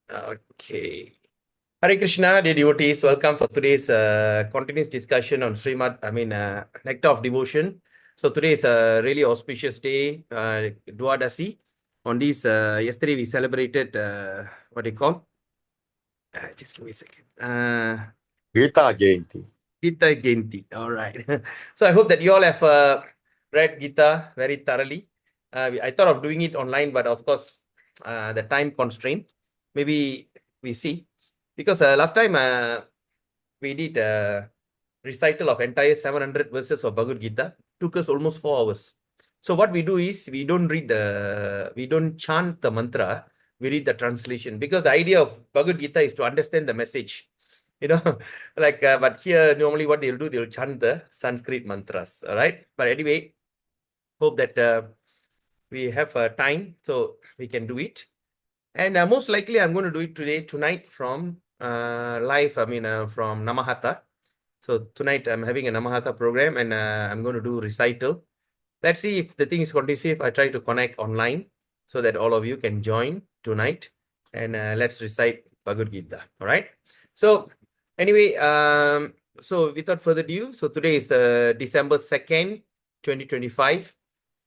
Okay. Hare Krishna, dear devotees, welcome for today's continuous discussion on Nectar of Devotion. So today is a really auspicious day, Dwadasi. On this, yesterday we celebrated, what do you call? Just give me a second. Gita Jayanti. Gita Genti. All right. So I hope that you all have read Gita very thoroughly. I thought of doing it online, but of course, the time constraint. Maybe we see. Because last time we did a recital of entire 700 verses of Bhagavad Gita. Took us almost 4 hours. So what we do is we don't chant the mantra, we read the translation. Because the idea of Bhagavad Gita is to understand the message. You know, but here normally what they'll do, they'll chant the Sanskrit mantras. All right. But anyway, hope that we have time so we can do it. And most likely I'm going to do it tonight from live, from Namahatha. So tonight I'm having a Namahatha program and I'm going to do recital. Let's see if the thing is conducive. I try to connect online so that all of you can join tonight and let's recite Bhagavad Gita. All right. So anyway, so without further ado, so today is December 2nd, 2025,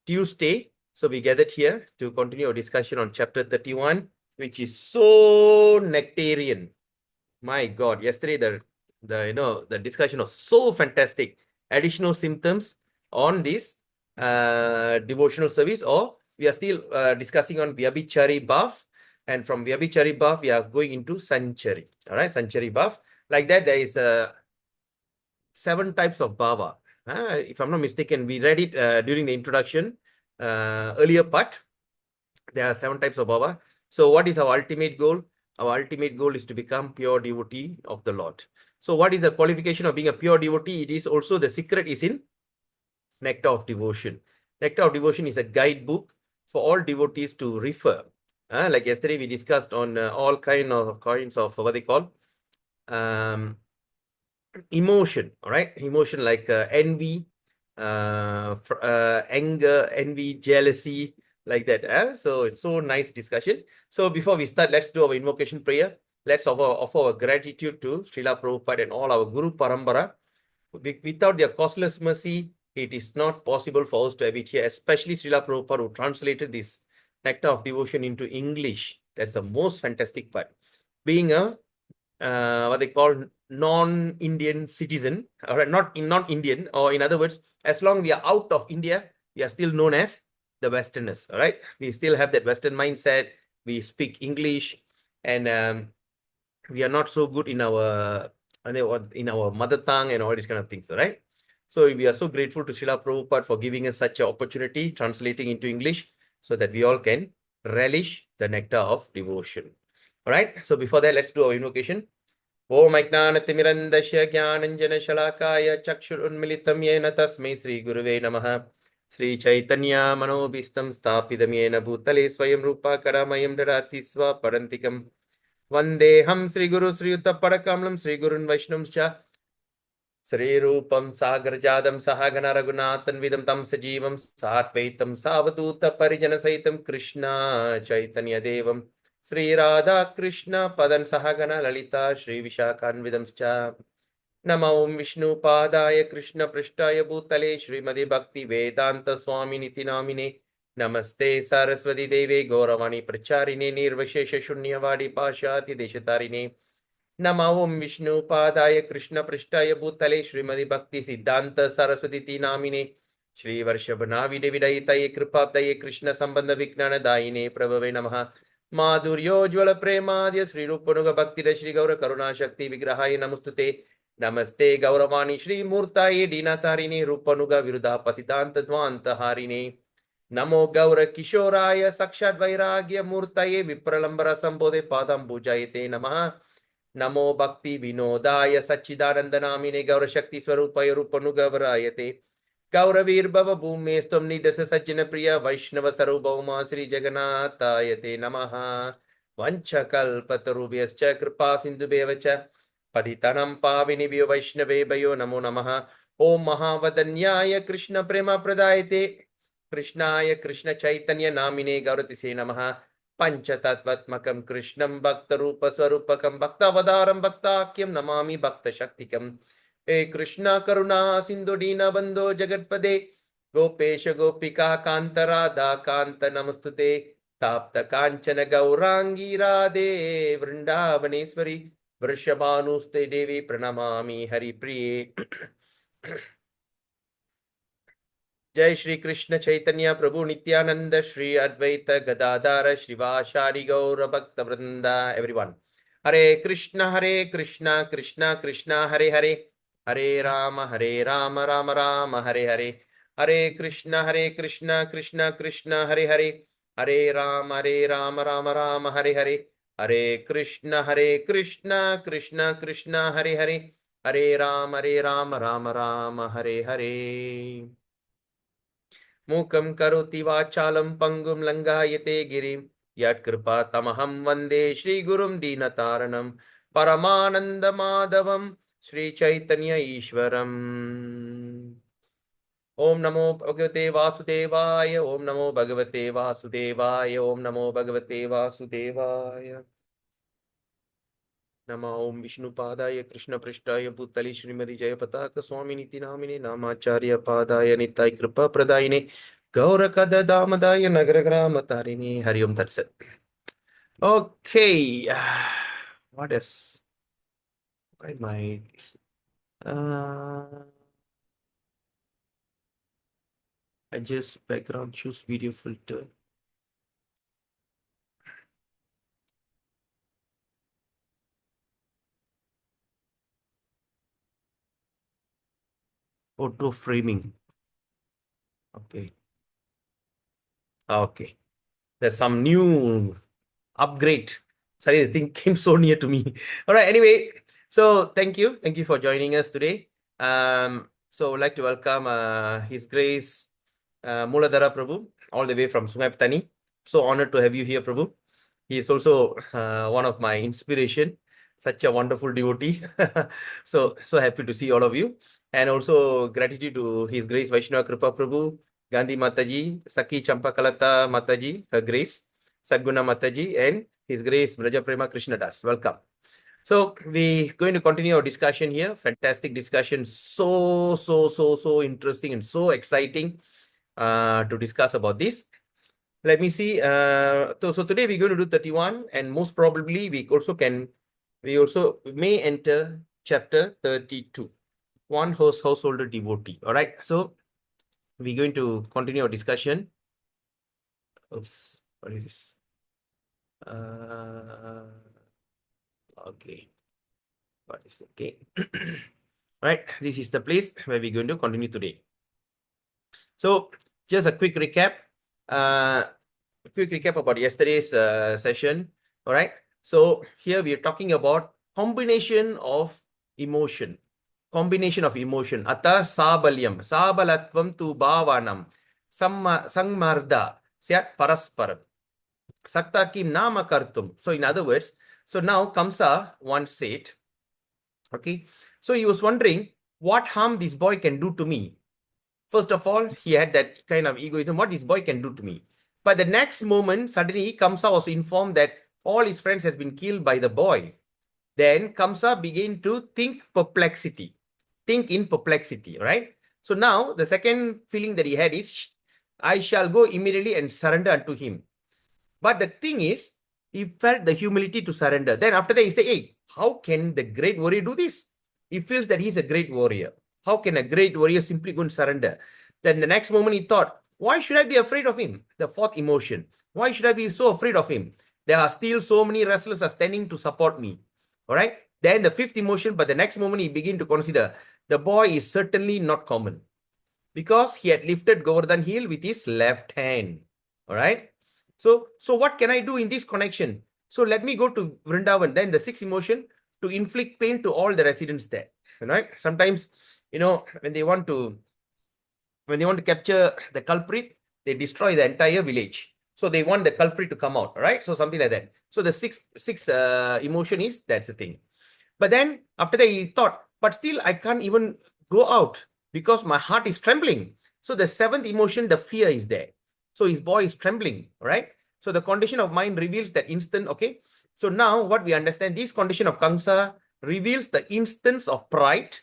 Tuesday. So we gathered here to continue our discussion on chapter 31, which is so nectarian. My God, yesterday the discussion was so fantastic. Additional symptoms on this devotional service, or we are still discussing on Vyabhichari Bhav, and from Vyabhichari Bhav we are going into Sanchari. All right, Sanchari Bhav. Like that, there is 7 types of bhava. If I'm not mistaken, we read it during the introduction earlier part. There are 7 types of bhava. So what is our ultimate goal? Our ultimate goal is to become pure devotee of the Lord. So what is the qualification of being a pure devotee? It is also, the secret is in Nectar of Devotion. Nectar of Devotion is a guidebook for all devotees to refer. Like yesterday we discussed on all kinds of what they call emotion. All right, emotion like envy, anger, envy, jealousy, like that. So it's so nice discussion. So before we start, let's do our invocation prayer. Let's offer our gratitude to Srila Prabhupada and all our Guru Parambara. Without their costless mercy, it is not possible for us to have it here, especially Srila Prabhupada, who translated this Nectar of Devotion into English. That's the most fantastic part. Being a what they call non-Indian citizen, or not Indian, or in other words, as long we are out of India, we are still known as the Westerners. All right, we still have that Western mindset. We speak English, and we are not so good in our mother tongue and all these kind of things. All right. So we are so grateful to Srila Prabhupada for giving us such an opportunity, translating into English, so that we all can relish the nectar of devotion. All right. So before that, let's do our invocation. Om Ajnanatimirandasya Jnananjana Shalakaya Chakshurunmilitam Yena Tasmai Sri Guruve Namaha. Sri Chaitanya Manobhistam Stapidam Yena Bhutale Swayam Rupa Karamayam Dadati Sva Parantikam. Vandeham Sri Guru Sri Uttaparakamalam Sri Gurun Vaishnamscha Sri Rupam Sagarjadam Sahagana Raghunathan Vidam Tam Sajivam Satvaitam Savaduta Parijana Saitam Krishna Chaitanya Devam Sri Radha Krishna Padan Sahagana Lalita Sri Vishakanvidamscha Nama Om Vishnu Padaya Krishna Prishtaya Bhutale Srimadi Bhakti Vedanta Swami Niti Namine Namaste Saraswati Deve Gauravani Pracharine Nirvashesha Shunyavadi Pashati Deshatarine Nama Om Vishnu Padaya Krishna Prishtaya Bhutale Srimadi Bhakti Siddhanta Saraswati Ti Namine Shri Varshabhanavi Devidayitaye Kripapdaye Krishna Sambandha Viknana Daine Prabhave Namaha Madhuryojvala Premadya Sri Rupanuga Bhakti Shri Gaura Karuna Shakti Vigrahaye Namustute Namaste Gauravani Shri Murtaye Dinatarine Rupanuga Viruddha Pasidanta Dvanta Harine Namo Gaura Kishoraya Sakshat Vairagya Murtaye Vipralambara Sambodhe Padam Bujayate Namaha Namo Bhakti Vinodaya Sachidananda Namine Gaura Shakti Swarupaya Rupanugavarayate Gauravir Bhava Bhume Stam Nidasa Sajjana Priya Vaishnava Sarubhauma Sri Jagannatayate Namaha Vanchakalpatarubhyascha Kripa Sindhubhyevacha Patitanam Pavinibhyo Vaishnavebhayo Namo Namaha Om Mahavadanyaya Krishna Prema Pradayate Krishnaya Krishna Chaitanya Namine Gauratise Namaha Panchatatvatmakam Krishnam Bhakta Rupa Swarupakam Bhakta Vadaram Bhaktakyam Namami Bhakta Shaktikam. Hey Krishna Karuna Sindhu Dina Bandho Jagatpade Gopesha Gopika Kanta Radha Kanta Namastute Tapta Kanchana Gaurangi Radhe Vrindavaneshwari Vrishabhanuste Devi Pranamami Hari Priye. Jai Shri Krishna Chaitanya Prabhu Nityananda Shri Advaita Gadadara Shivashari Gaura Bhakta Vrinda. Everyone. Hare Krishna Krishna Krishna Hare Hare Hare Rama Rama Rama Hare Hare Hare Krishna Krishna Krishna Hare Hare Hare Rama Rama Rama Hare Hare Hare Krishna Krishna Krishna Hare Hare Hare Rama Rama Hare Hare. Mukam karoti vachalam pangum langayate girim yat kripa tamaham vande Shri Gurum Dinataranam Paramananda Madhavam Shri Chaitanya Ishwaram. Om Namo Bhagavate Vasudevaya. Om Namo Bhagavate Vasudevaya. Om Namo Bhagavate Vasudevaya. Nama Om Vishnu Padaya Krishna Prishtaya Bhutali Srimati Jayapataka Swami Niti Namine Namacharya Padaya Nitai Kripa Pradayine Gaurakada Damadaya Nagaragrama Tarini Hari Om Tat Sat. Okay. What is why my I just background choose video filter. Auto framing. Okay. Okay. There's some new upgrade. Sorry, the thing came so near to me. All right. Anyway, so thank you for joining us today. So I'd like to welcome His Grace Muladhara Prabhu, all the way from Sungai Petani. So honored to have you here, Prabhu. He is also one of my inspiration. Such a wonderful devotee. So happy to see all of you, and also gratitude to His Grace Vaishnava Kripa Prabhu, Gandhi Mataji, Saki Champakalata Mataji, Her Grace, Sadguna Mataji, and His Grace Vraja Prema Krishna Das. Welcome. So we're going to continue our discussion here. Fantastic discussion. So interesting and so exciting to discuss about this. Let me see. So today we're going to do 31, and most probably we also may enter chapter 32. One householder devotee. All right. So we're going to continue our discussion. Oops, what is this? Okay. What is okay? Right. This is the place where we're going to continue today. So just a quick recap. About yesterday's session. All right. So here we are talking about combination of emotion. Atta sabalyam. Sabalatvam tu bhavanam. Sangmarda. Syat parasparam. Sakta kim nama kartum. So in other words, so now Kamsa once said, okay, so he was wondering what harm this boy can do to me. First of all, he had that kind of egoism, what this boy can do to me. But the next moment, suddenly Kamsa was informed that all his friends has been killed by the boy. Then Kamsa began to think in perplexity, right? So now the second feeling that he had is, I shall go immediately and surrender unto him. But the thing is, he felt the humility to surrender. Then after that, he said, hey, how can the great warrior do this? He feels that he's a great warrior. How can a great warrior simply go and surrender? Then the next moment he thought, why should I be afraid of him? The fourth emotion. Why should I be so afraid of him? There are still so many wrestlers are standing to support me. All right. Then the fifth emotion, but the next moment he began to consider, the boy is certainly not common, because he had lifted Govardhan Hill with his left hand. All right. So what can I do in this connection? So let me go to Vrindavan. Then the sixth emotion, to inflict pain to all the residents there. Right? Sometimes, when they want to capture the culprit, they destroy the entire village. So they want the culprit to come out. Right? So something like that. So the sixth emotion is, that's the thing. But then after that he thought, but still I can't even go out because my heart is trembling. So the seventh emotion, the fear is there. So his boy is trembling, right? So the condition of mind reveals that instant, okay? So now what we understand, this condition of Kamsa reveals the instance of pride,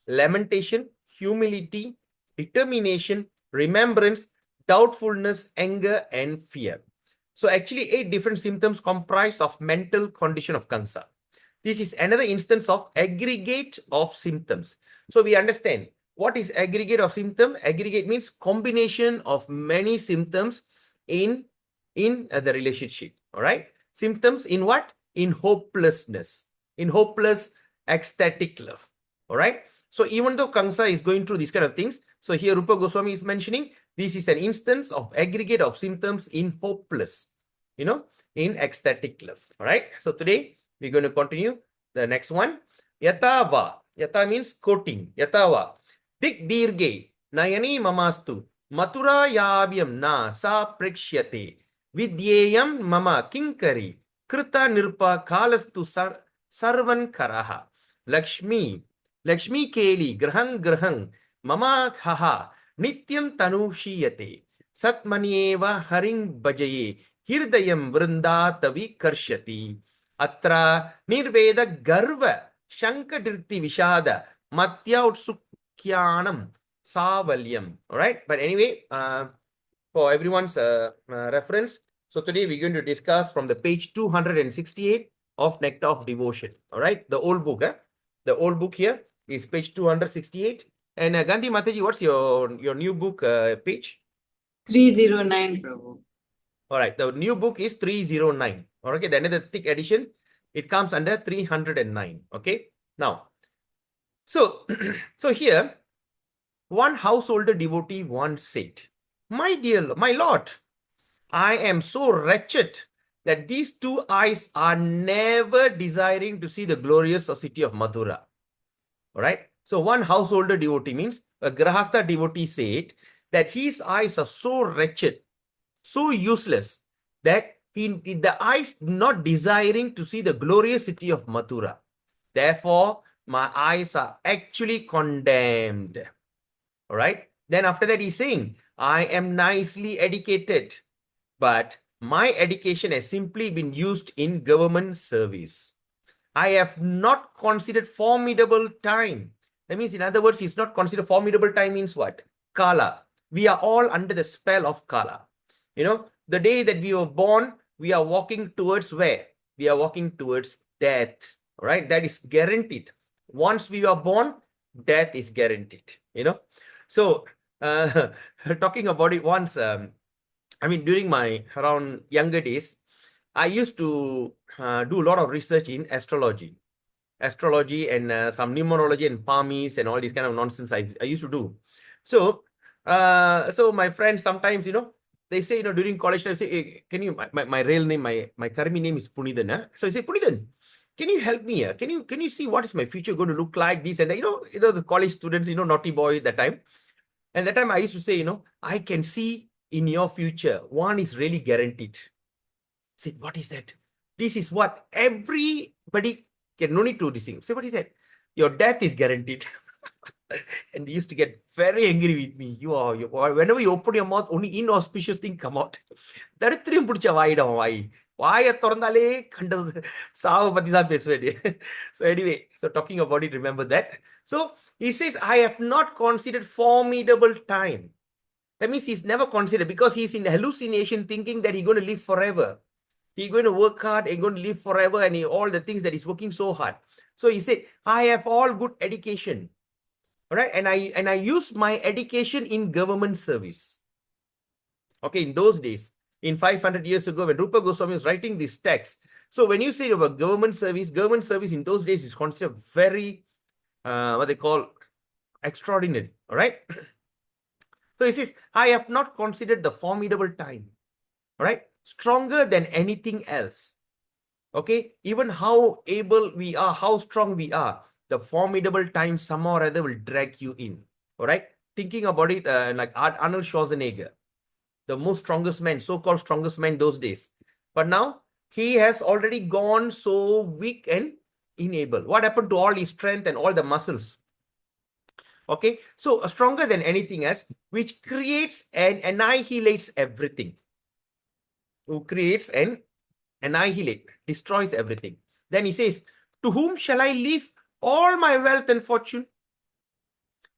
lamentation, humility, determination, remembrance, doubtfulness, anger, and fear. So actually 8 different symptoms comprise of mental condition of Kamsa. This is another instance of aggregate of symptoms. So we understand what is aggregate of symptom. Aggregate means combination of many symptoms in the relationship. All right. Symptoms in what? In hopelessness, in hopeless ecstatic love. All right. So even though Kamsa is going through these kind of things, so here Rupa Goswami is mentioning this is an instance of aggregate of symptoms in hopeless, in ecstatic love. All right. So today we're going to continue the next one. Yatava. Yata means quoting. Yatava. Dik dirge. Nayani mamastu. Matura yavyam na sa prikshyate. Vidyeyam mama kinkari. Krita nirpa kalastu sarvan karaha. Lakshmi. Lakshmi keli grahang grahang. Mama haha. Nityam tanushiyate. Satmanieva haring bajaye. Hirdayam vrindatavi karshati. Atra nirveda garva shankadirti vishada matya utsukyanam savalyam. All right. But anyway, for everyone's reference, so today we're going to discuss from the page 268 of Nectar of Devotion. All right. The old book. The old book here is page 268. And Gandhi Mataji, what's your new book page? 309, Prabhu. All right. The new book is 309. Okay. Then the thick edition, it comes under 309. Okay. Now, so here, one householder devotee once said, my Lord, I am so wretched that these two eyes are never desiring to see the glorious city of Mathura. All right. So one householder devotee means a Grahastha devotee said that his eyes are so wretched, so useless that the eyes not desiring to see the glorious city of Mathura. Therefore, my eyes are actually condemned. All right. Then after that, he's saying, I am nicely educated, but my education has simply been used in government service. I have not considered formidable time. That means, in other words, he's not considered formidable time means what? Kala. We are all under the spell of Kala. The day that we were born, we are walking towards where? We are walking towards death. All right. That is guaranteed. Once we are born, death is guaranteed. So, talking about it once, during my around younger days, I used to do a lot of research in astrology and some numerology and palmies and all this kind of nonsense I used to do. So my friends sometimes, they say, during college, they say, hey, can you, my real name, my Karmi name is Punidan. So I say, Punidan, can you help me here? Can you see what is my future going to look like, this and that? The college students, naughty boy that time. And that time I used to say, I can see in your future, one is really guaranteed. Say, what is that? This is what everybody can, no need to this thing. Say, what is that? Your death is guaranteed. And they used to get very angry with me. Whenever you open your mouth, only inauspicious thing come out. தரித்திரம் பிடிச்ச வாயிடம் வாய் வாயை திறந்தாலே கண்டது சாவை பத்தி தான் பேசுவேன். So anyway, so talking about it, remember that. So he says, I have not considered formidable time. That means he's never considered, because he's in hallucination thinking that he's going to live forever. He's going to work hard and going to live forever, and all the things that he's working so hard. So he said, I have all good education. All right. And I use my education in government service. Okay. In those days, in 500 years ago, when Rupa Goswami was writing this text. So when you say about government service in those days is considered very, what they call extraordinary. All right. So he says, I have not considered the formidable time. All right. Stronger than anything else. Okay. Even how able we are, how strong we are, the formidable time somehow or other will drag you in. All right. Thinking about it, like Arnold Schwarzenegger, the most strongest man, so-called strongest man those days. But now he has already gone so weak and unable. What happened to all his strength and all the muscles? Okay. So stronger than anything else, which creates and annihilates everything. who creates and annihilate, destroys everything. Then he says, to whom shall I leave all my wealth and fortune?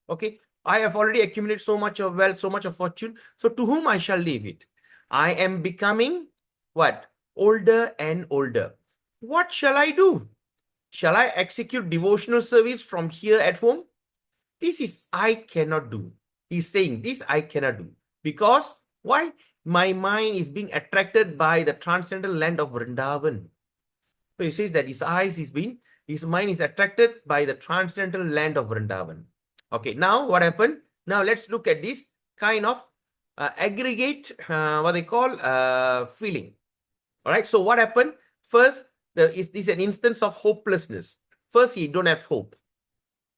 Okay, I have already accumulated so much of wealth, so much of fortune. So to whom I shall leave it? I am becoming what? Older and older. What shall I do? Shall I execute devotional service from here at home? This is I cannot do. He's saying this I cannot do. Because why? My mind is being attracted by the transcendental land of Vrindavan. So he says that his mind is attracted by the transcendental land of Vrindavan. Okay, now what happened? Now let's look at this kind of aggregate, what they call feeling. All right, so what happened? First, is this an instance of hopelessness? First, he don't have hope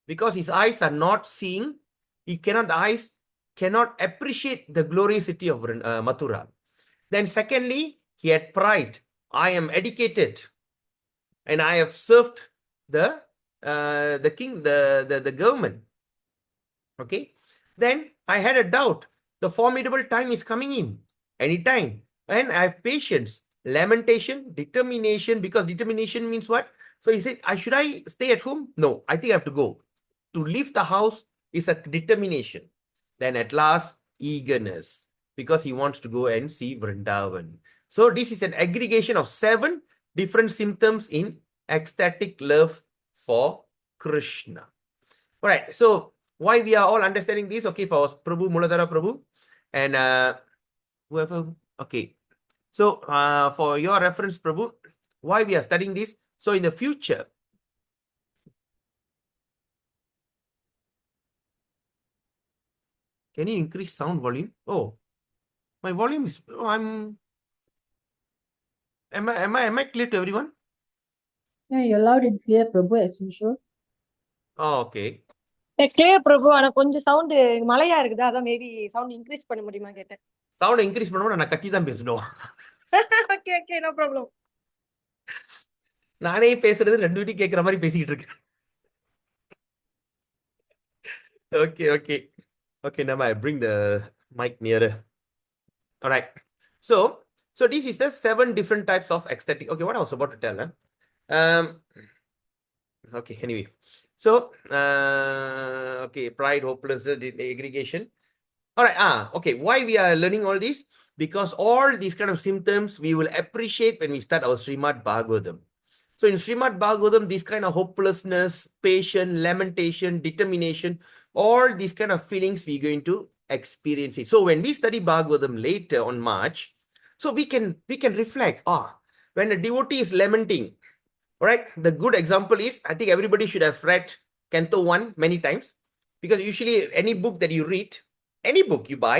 because his eyes are not seeing. Eyes cannot appreciate the glorious city of Mathura. Then secondly, he had pride. I am educated and I have served the king, the government. Okay. Then I had a doubt. The formidable time is coming in anytime. And I have patience, lamentation, determination, because determination means what? So he said, should I stay at home? No, I think I have to go. To leave the house is a determination. Then at last, eagerness, because he wants to go and see Vrindavan. So this is an aggregation of 7 different symptoms in ecstatic love for Krishna. All right, so why we are all understanding this? Okay, for Prabhu, Muladhara Prabhu, and whoever. Okay, so for your reference, Prabhu, why we are studying this? So in the future, can you increase sound volume? Oh, my volume is. Oh, Am I clear to everyone? Yeah, you're loud and clear, Prabhu, as usual. Oh, okay. Clear Prabhu ஆனா கொஞ்சம் sound மழையா இருக்குது அதான் maybe sound increase பண்ண முடியுமா கேட்டேன் sound increase பண்ணணும் நான் கத்தி தான் பேசணும் ஓகே ஓகே நோ ப்ராப்ளம் நானே பேசுறது 2 வீட்டையும் கேட்குற மாதிரி பேசிக்கிட்டு இருக்கேன் okay now I bring the mic nearer. All right, so this is the 7 different types of ecstatic. Okay, what I was about to tell okay, anyway, so okay, pride, hopelessness, aggregation. All right, okay, why we are learning all this? Because all these kind of symptoms we will appreciate when we start our Srimad Bhagavatam. So in Srimad Bhagavatam, this kind of hopelessness, patience, lamentation, determination, all these kind of feelings we're going to experience it. So when we study Bhagavatam later on March, so we can reflect, when a devotee is lamenting, all right, the good example is, I think everybody should have read Canto 1 many times, because usually any book that you read, any book you buy,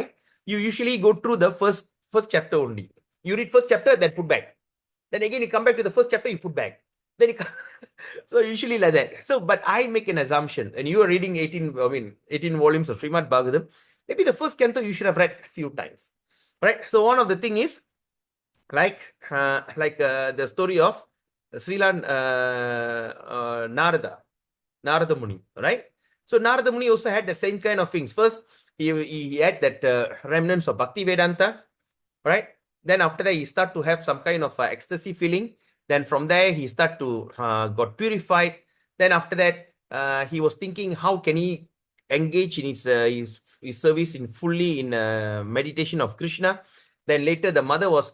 you usually go through the first chapter only. You read first chapter, then put back. Then again, you come back to the first chapter, you put back. Then so usually like that. So, but I make an assumption, and you are reading 18 volumes of Srimad Bhagavatam. Maybe the first canto you should have read a few times, right? So one of the thing is like the story of Srila Narada Muni, right? So Narada Muni also had that same kind of things. First, he had that remnants of Bhakti Vedanta, right? Then after that, he start to have some kind of ecstasy feeling. Then from there, he start to got purified. Then after that, he was thinking, how can he engage in his service in fully in meditation of Krishna? Then later, the mother was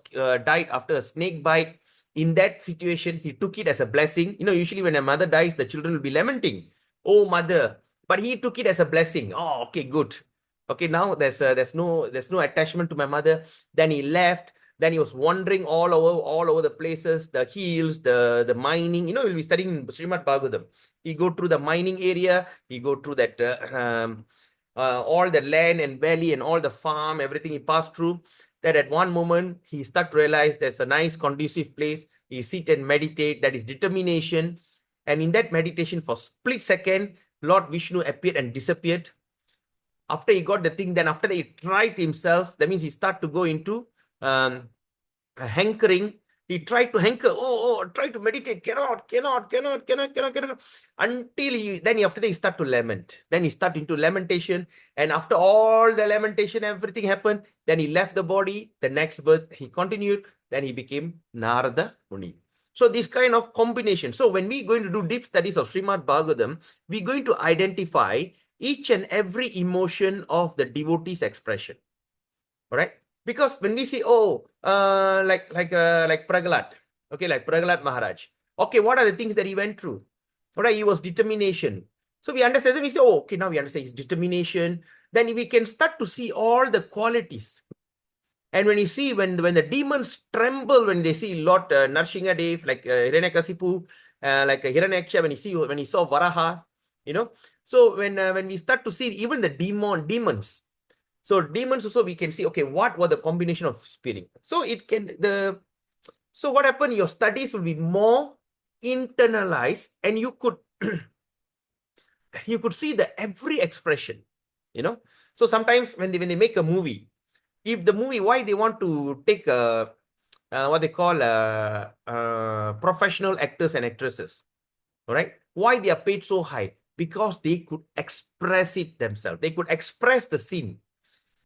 died after a snake bite. In that situation, he took it as a blessing. You know, usually when a mother dies, the children will be lamenting, "Oh, mother!" But he took it as a blessing. Oh, okay, good. Okay, now there's no attachment to my mother. Then he left. Then he was wandering all over the places, the hills, the mining. You know, we'll be studying Srimad Bhagavatam. He go through the mining area. He go through that all the land and valley and all the farm, everything he passed through. That at one moment he start to realize there's a nice conducive place. He sit and meditate. That is determination. And in that meditation, for split second, Lord Vishnu appeared and disappeared. After he got the thing, then after that he tried himself. That means he start to go into hankering. He tried to hanker. Try to meditate. Cannot. Until after that he start to lament. Then he start into lamentation. And after all the lamentation, everything happened. Then he left the body. The next birth, he continued. then he became Narada Muni. So this kind of combination. So when we're going to do deep studies of Srimad Bhagavatam, we're going to identify each and every emotion of the devotee's expression. All right? Because when we see, like Prahlad, okay, like Prahlad Maharaj. Okay, what are the things that he went through? All right, he was determination. So we understand, we say, oh, okay, now we understand his determination. Then we can start to see all the qualities. And when you see, when the demons tremble, when they see Lord Narsinghadev, like Hiranyakasipu, like Hiranyaksha, when he saw Varaha, you know. So when we start to see even the demons, so demons also we can see, okay, what were the combination of spirit? So so what happened? Your studies will be more internalized, and you could you could see the every expression, you know. So sometimes when they make a movie, if the movie, why they want to take what they call professional actors and actresses, all right? Why they are paid so high? Because they could express it themselves. They could express the scene.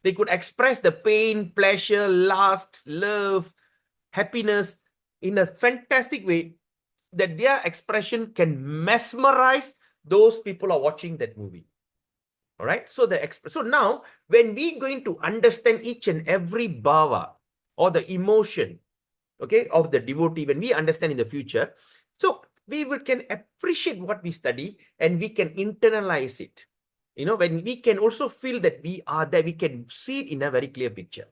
They could express the pain, pleasure, lust, love, happiness in a fantastic way that their expression can mesmerize those people who are watching that movie. All right. So so now when we're going to understand each and every bhava or the emotion, okay, of the devotee, when we understand in the future, so can appreciate what we study and we can internalize it. You know, when we can also feel that we are there, we can see it in a very clear picture.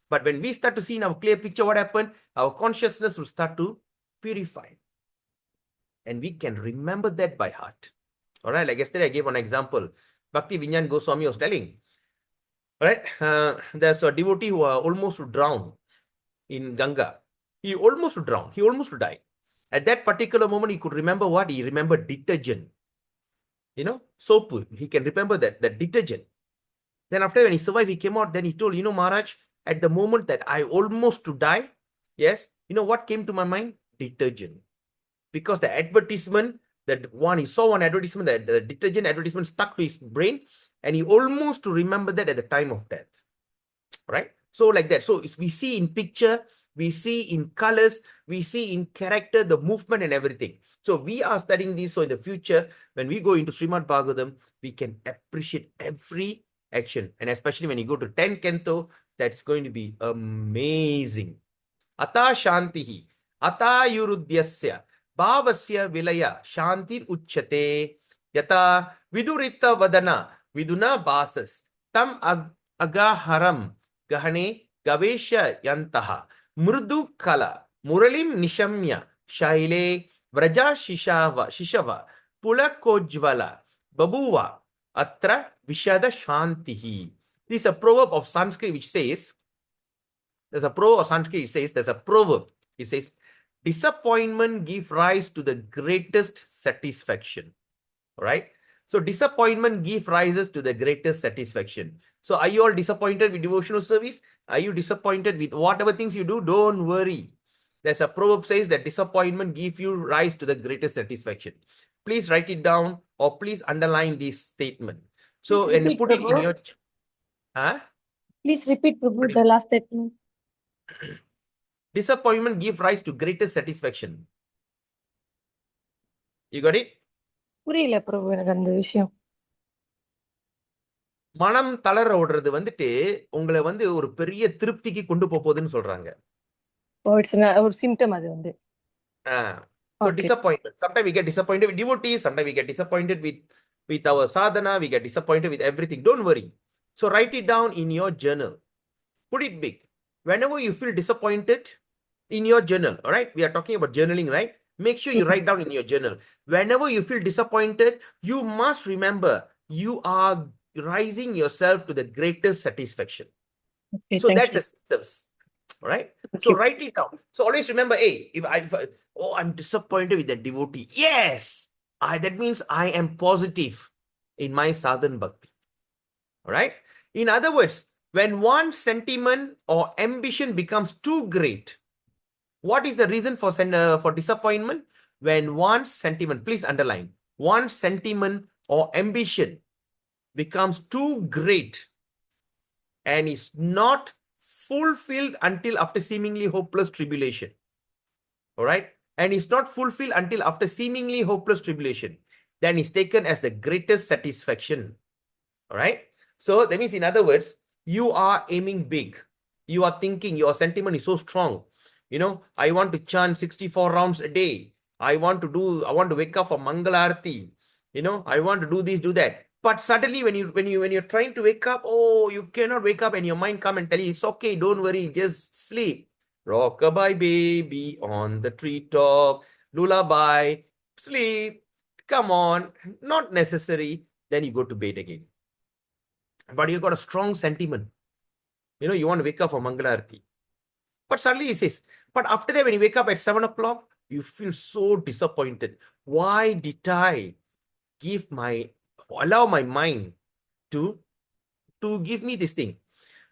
But when we start to see in our clear picture what happened, our consciousness will start to purify. And we can remember that by heart. All right, like yesterday I gave one example. Bhakti Vinyan Goswami was telling, all right, there's a devotee who almost drowned in Ganga. He almost drowned. He almost died. At that particular moment, he could remember what? He remembered detergent. You know, soap. He can remember that detergent. Then after when he survived, he came out. Then he told, you know, Maharaj, at the moment that I almost to die, yes, you know what came to my mind? Detergent. Because the advertisement, that one, he saw one advertisement, that the detergent advertisement stuck to his brain, and he almost to remember that at the time of death. Right? So like that. So we see in picture, we see in colors, we see in character, the movement and everything. So we are studying this. So in the future, when we go into Srimad Bhagavatam, we can appreciate every action. And especially when you go to 10 Canto, that's going to be amazing. Ata Shantihi, Ata Yurudyasya, Bhavasya Vilaya, Shantir Uchate, Yata Vidurita Vadana, Viduna Basas, Tam Agaharam, Gahane, Gavesha Yantaha, Murdu Kala, Muralim Nishamya, Shaile, Vraja Shishava, Pulakojvala, Babuva, Atra Vishada Shantihi. This is a proverb of Sanskrit which says, there's a proverb of Sanskrit, it says, there's a proverb. It says, disappointment gives rise to the greatest satisfaction. All right. So disappointment gives rises to the greatest satisfaction. So are you all disappointed with devotional service? Are you disappointed with whatever things you do? Don't worry. There's a proverb says that disappointment gives you rise to the greatest satisfaction. Please write it down or please underline this statement. So Please and repeat, put it in Prabhu. your Please repeat, Prabhu, the last statement. disappointment gives rise to greatest satisfaction. You got it? புரியல பிரபு எனக்கு அந்த விஷயம். மனம் தளர விடுறது வந்துட்டு உங்களை வந்து ஒரு பெரிய திருப்திக்கு கொண்டு போகுதுன்னு சொல்றாங்க. ஓ இட்ஸ் ஒரு சிம்டம் அது வந்து. So Okay. disappointment. Sometimes we get disappointed with devotees. Sometimes we get disappointed with our sadhana. We get disappointed with everything. Don't worry. So write it down in your journal. Put it big. Whenever you feel disappointed, in your journal, all right? We are talking about journaling, right? Make sure you write down in your journal. Whenever you feel disappointed, you must remember you are rising yourself to the greatest satisfaction. Okay, So thanks, that's the symptoms, all right? Thank So you. write it down. So always remember, hey, I'm disappointed with that devotee. Yes, that means I am positive in my sadhan bhakti. All right. In other words, when one sentiment or ambition becomes too great, what is the reason for disappointment? When one sentiment, please underline, one sentiment or ambition becomes too great and is not fulfilled until after seemingly hopeless tribulation. All right. And is not fulfilled until after seemingly hopeless tribulation. Then is taken as the greatest satisfaction. All right. So that means, in other words, you are aiming big. You are thinking, your sentiment is so strong. You know, I want to chant 64 rounds a day. I want to wake up for Mangalarti. You know, I want to do this, do that. But suddenly when you're trying to wake up, oh, you cannot wake up, and your mind come and tell you, it's okay, don't worry, just sleep. Rockabye baby on the treetop, lullaby, sleep. Come on, not necessary. Then you go to bed again. But you got a strong sentiment. You know, you want to wake up for Mangalarti. But suddenly he says, but after that, when you wake up at 7 o'clock, you feel so disappointed. Why did I allow my mind to give me this thing?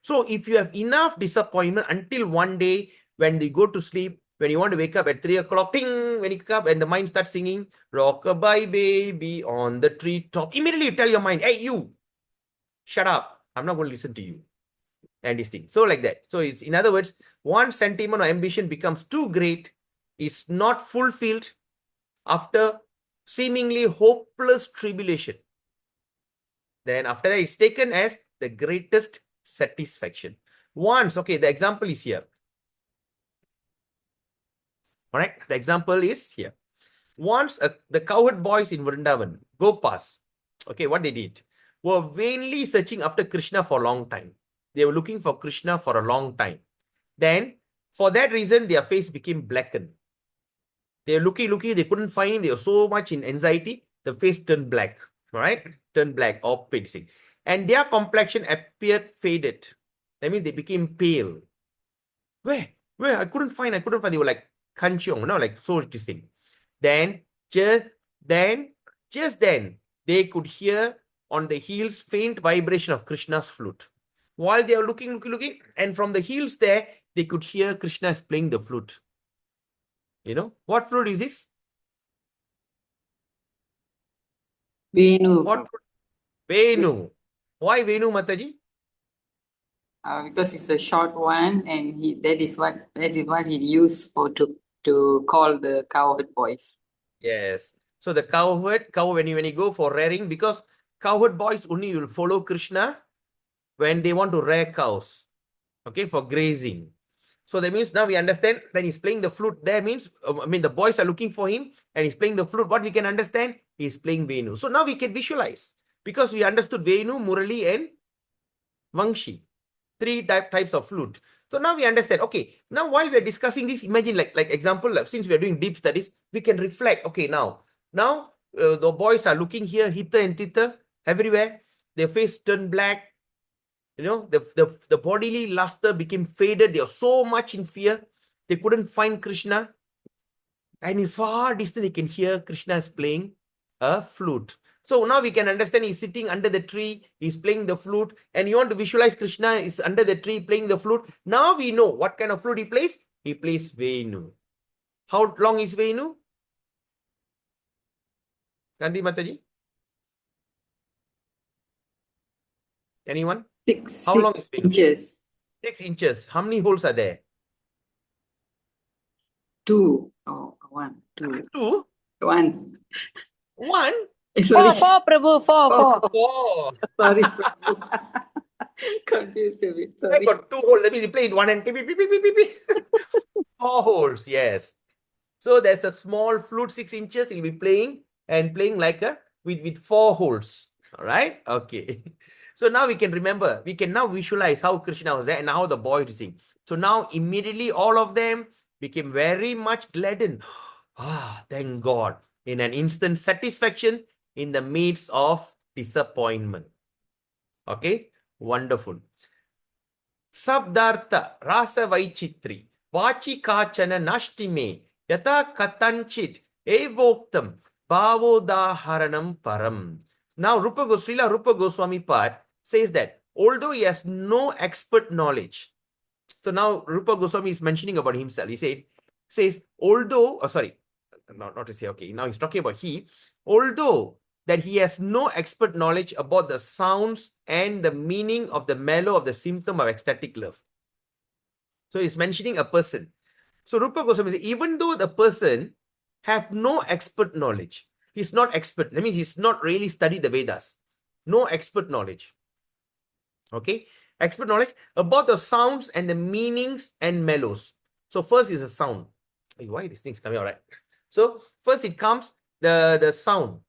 So if you have enough disappointment until one day when you go to sleep, when you want to wake up at 3 o'clock, ting, when you wake up and the mind starts singing, rockabye baby on the treetop, immediately you tell your mind, hey, you, shut up. I'm not going to listen to you. And this thing. So like that. So it's, in other words, one sentiment or ambition becomes too great, is not fulfilled after seemingly hopeless tribulation. Then after that, it's taken as the greatest satisfaction. Once, okay, the example is here. All right, the example is here. Once the cowherd boys in Vrindavan, Gopas, okay, what they did, were vainly searching after Krishna for a long time. They were looking for Krishna for a long time. Then, for that reason, their face became blackened. They were looking, they couldn't find him. They were so much in anxiety, the face turned black, right? Turned black or pale. And their complexion appeared faded. That means they became pale. Where? I couldn't find. They were like kanchiong, no, like so this thing. Then, just then, they could hear on the hills faint vibration of Krishna's flute. While they are looking, and from the hills there, they could hear Krishna is playing the flute. You know, what flute is this? Venu. What flute? Venu. Why Venu, Mataji? Because it's a short one, and that is what he used to call the cowherd boys. Yes. So the cowherd, when you go for rearing, because cowherd boys only will follow Krishna when they want to rear cows, okay, for grazing. So that means now we understand when he's playing the flute, that means, the boys are looking for him and he's playing the flute. What we can understand, he's playing Venu. So now we can visualize, because we understood Venu, Murali and Vangshi, three types of flute. So now we understand, okay, now while we're discussing this, imagine like example, since we're doing deep studies, we can reflect, okay, now the boys are looking here, hither and thither, everywhere, their face turned black, you know, the bodily luster became faded. They are so much in fear. They couldn't find Krishna. And in far distance, they can hear Krishna is playing a flute. So now we can understand he's sitting under the tree. He's playing the flute. And you want to visualize Krishna is under the tree playing the flute. Now we know what kind of flute he plays. He plays Venu. How long is Venu? Gandhi Mataji? Anyone? How long is Venu? 6 inches. 6 inches. How many holes are there? 2. Oh, 1, 2. 2? 1. 1? Sorry. Four, Prabhu, four. 4. Sorry. Confused a bit. I Sorry. got 2 holes. That means you play with one and beep, beep, beep, beep, beep, beep. 4 holes, yes. So there's a small flute, 6 inches. He'll be playing like with 4 holes. All right. Okay. So now we can remember. We can now visualize how Krishna was there and how the boy is sing. So now immediately all of them became very much gladdened. Thank God. In an instant satisfaction in the midst of disappointment. Okay. Wonderful. Sabdartha rasa vaichitri vachi kachana nashtime yata katanchit evoktam bhavodaharanam param. Now Srila Rupa Goswami Pad says that although he has no expert knowledge, so now Rupa Goswami is mentioning about himself. He says although, not to say, okay, now he's talking about although that he has no expert knowledge about the sounds and the meaning of the mellow of the symptom of ecstatic love. So he's mentioning a person. So Rupa Goswami says, even though the person have no expert knowledge, he's not expert. That means he's not really studied the Vedas. No expert knowledge. Okay, expert knowledge about the sounds and the meanings and mellows. So first is the sound. Why these things coming out, right? So first it comes the sound.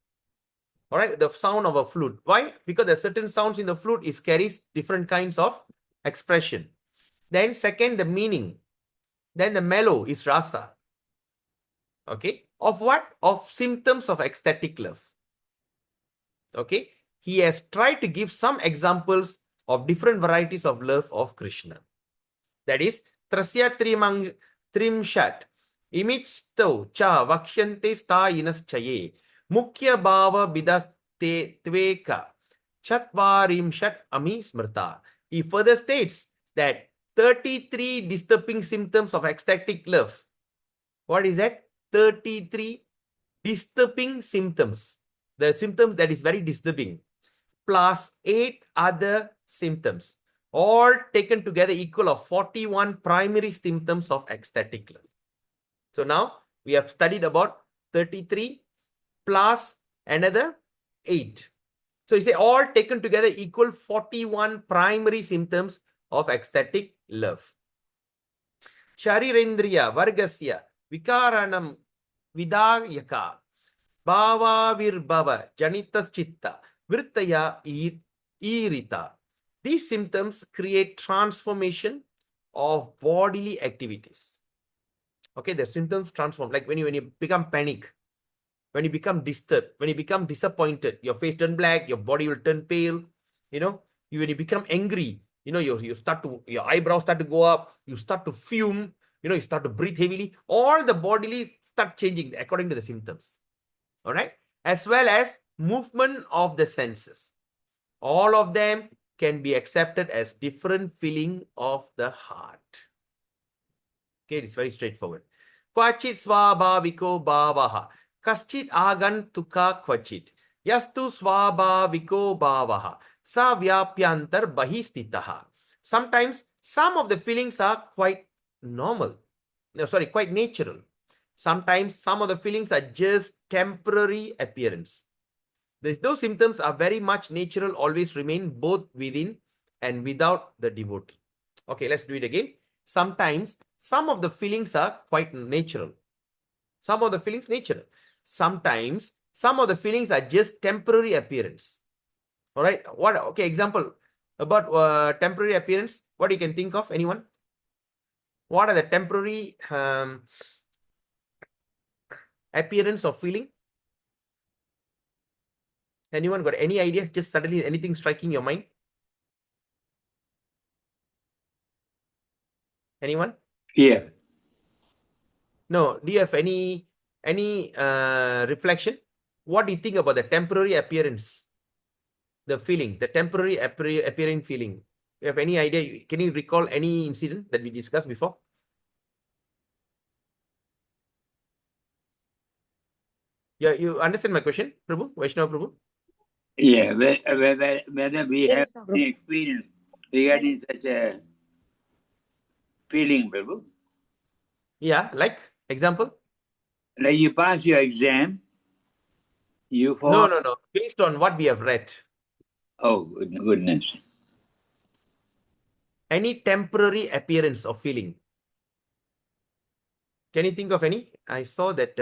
All right, the sound of a flute. Why? Because the certain sounds in the flute is carries different kinds of expression. Then second, the meaning. Then the mellow is rasa. Okay, of what? Of symptoms of ecstatic love. Okay, he has tried to give some examples of different varieties of love of Krishna. That is, Trasya Trimshat, Imitsto Cha Vakshante Stayinas Chaye, Mukhya Bhava Bidaste Tveka, Chatvarimshat Ami Smrta. He further states that 33 disturbing symptoms of ecstatic love. What is that? 33 disturbing symptoms. The symptom that is very disturbing, plus 8 other symptoms, all taken together equal of 41 primary symptoms of ecstatic love. So now we have studied about 33 plus another 8. So you say all taken together equal 41 primary symptoms of ecstatic love. Sharirendriya Vargasya Vikaranam Vidayaka Bhavavirbhava Janitas Chitta Vrittaya Irita. These symptoms create transformation of bodily activities. Okay, the symptoms transform. Like when you become panic, when you become disturbed, when you become disappointed, your face turn black, your body will turn pale. You know, when you become angry, you know, you start to, your eyebrows start to go up, you start to fume, you know, you start to breathe heavily. All the bodily start changing according to the symptoms. All right, as well as movement of the senses. All of them can be accepted as different feeling of the heart. Okay, it's very straightforward. Kvachit swabhaviko bhavaha. Kaschit agantuka kvachit. Yastu swabhaviko bhavaha. Sa vyapyantar bahistitaha. Sometimes some of the feelings are quite normal. No, sorry, quite natural. Sometimes some of the feelings are just temporary appearance. Those symptoms are very much natural, always remain both within and without the devotee. Okay, let's do it again. Sometimes some of the feelings are quite natural. Some of the feelings natural. Sometimes some of the feelings are just temporary appearance. All right. What? Okay. Example about temporary appearance. What you can think of? Anyone? What are the temporary appearance of feeling? Anyone got any idea? Just suddenly anything striking your mind? Anyone? Yeah. No. Do you have any reflection? What do you think about the temporary appearance? The feeling, the temporary appearing feeling. You have any idea? Can you recall any incident that we discussed before? Yeah, you understand my question, Prabhu? Vaishnava Prabhu? Yeah. Whether we There have is no any experience regarding such a feeling, Prabhu. Yeah, like example? Like you pass your exam, you No, fall. no. Based on what we have read. Oh, goodness. Any temporary appearance of feeling. Can you think of any? I saw that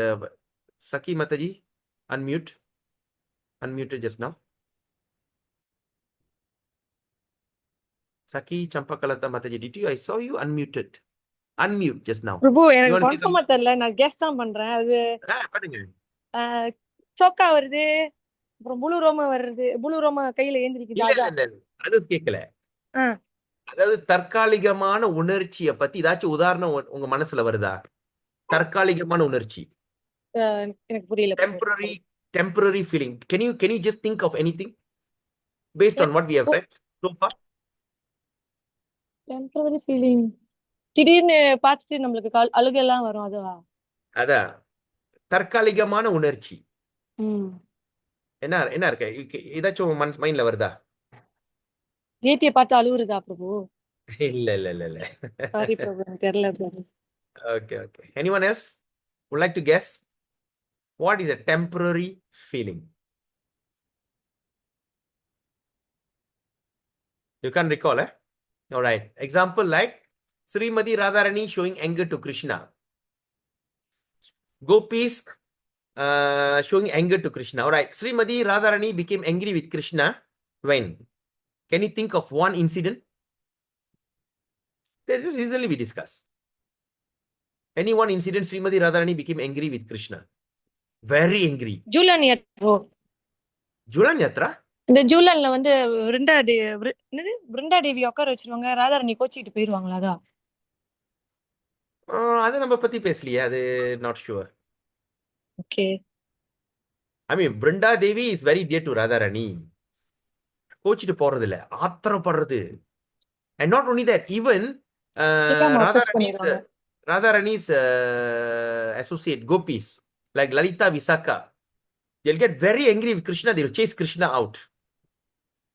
Saki Mataji unmuted just now. Saki Champakalata Mataji, did you? I saw you unmuted. Unmute just now. Prabhu You எனக்கு want to say கன்ஃபார்மா something? தெரியல நான் guess தான் பண்றேன் அது Padunga. சோக்கா வருது அப்புறம் blue ரோம கையில ஏந்திரிக்குது இல்ல, அதான் இல்ல. அது கேட்கல. ஆ, அதாவது தற்காலிகமான உணர்ச்சியை பத்தி ஏதாச்சும் உதாரணம் உங்க மனசுல வருதா? தற்காலிகமான உணர்ச்சி. எனக்கு புரியல பிரபு Temporary feeling. Can you just think of anything based on what we have read so far? Temporary feeling திடீர்னு பார்த்துட்டு நம்மளுக்கு அழுகெல்லாம் வரும் அதுவா அதான் தற்காலிகமான உணர்ச்சி. ம் என்ன இருக்கு? ஏதாச்சும் மைண்ட்ல வருதா? ஜேடியை பார்த்து அழுவுறதா பிரபு இல்ல. சாரி பிரபு எனக்கு தெரியல பிரபு. Okay. Anyone else would like to guess? What is a temporary feeling? You can't recall, eh? All right. Example like Srimati Radharani showing anger to Krishna. Gopis showing anger to Krishna. All right. Srimati Radharani became angry with Krishna when? Can you think of one incident? That recently we discussed. Any one incident Srimati Radharani became angry with Krishna. Very angry. Jhulan Prabhu. Julan Yatra? இந்த ஜூலன்ல வந்து என்னது பிருந்தா தேவி உட்கார வச்சிருவாங்க, ராதாராணி கோச்சிக்கிட்டு போயிருவாங்களா அதான். அது நம்ம பத்தி பேசலையே, அது not sure. Okay. I mean, Brinda Devi is very dear to Radharani. கோச்சிட்டு போறது இல்ல, ஆத்திரப்படுறது. And not only that, even Radharani's associate Gopis, like Lalita Visakha, they'll get very angry with Krishna. They'll chase Krishna out.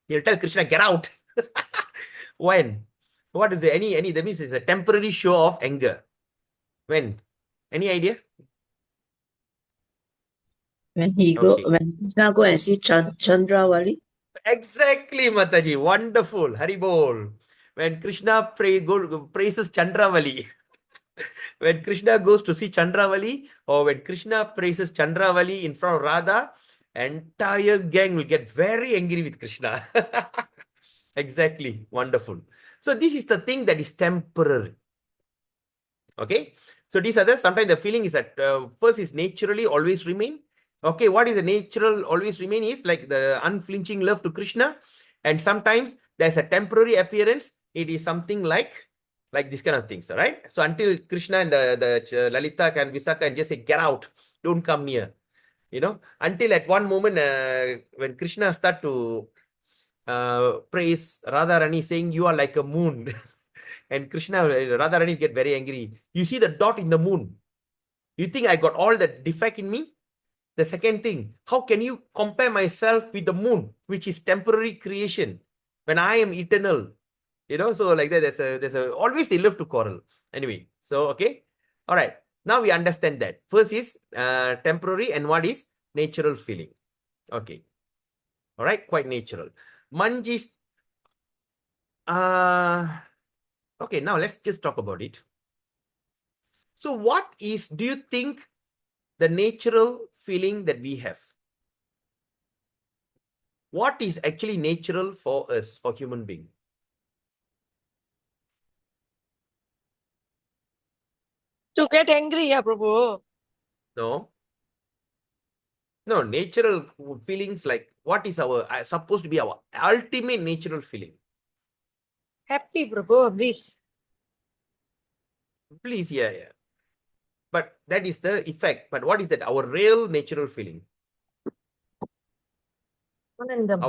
They'll tell Krishna, get out. When? What is it? Any, that means it's a temporary show of anger. When? Any idea? When Okay. when Krishna go and see Chandravali. Exactly, Mataji. Wonderful. Haribol. When Krishna praises Chandravali. When Krishna goes to see Chandravali, or when Krishna praises Chandravali in front of Radha, entire gang will get very angry with Krishna. Exactly. Wonderful. So this is the thing that is temporary. Okay. So these are sometimes the feeling is that first is naturally always remain. Okay, what is the natural always remain is like the unflinching love to Krishna, and sometimes there's a temporary appearance. It is something like this kind of things, all right? So until Krishna and the Lalita and Visakha can just say, get out, don't come near, until at one moment when Krishna start to praise Radharani saying, you are like a moon. And Radharani get very angry. You see the dot in the moon. You think I got all the defect in me? The second thing, how can you compare myself with the moon, which is temporary creation, when I am eternal? So like that, there's a always they love to quarrel. Anyway, so okay. All right. Now we understand that. First is temporary and what is natural feeling. Okay. All right, quite natural. Manjis. Okay, now let's just talk about it. So what is, do you think, the natural feeling that we have? What is actually natural for us, for human being? To get angry, yeah, Prabhu. No, natural feelings like what is our supposed to be our ultimate natural feeling? Happy, Prabhu, please. Please, yeah. But that is the effect. But what is that? Our real natural feeling? Anandam.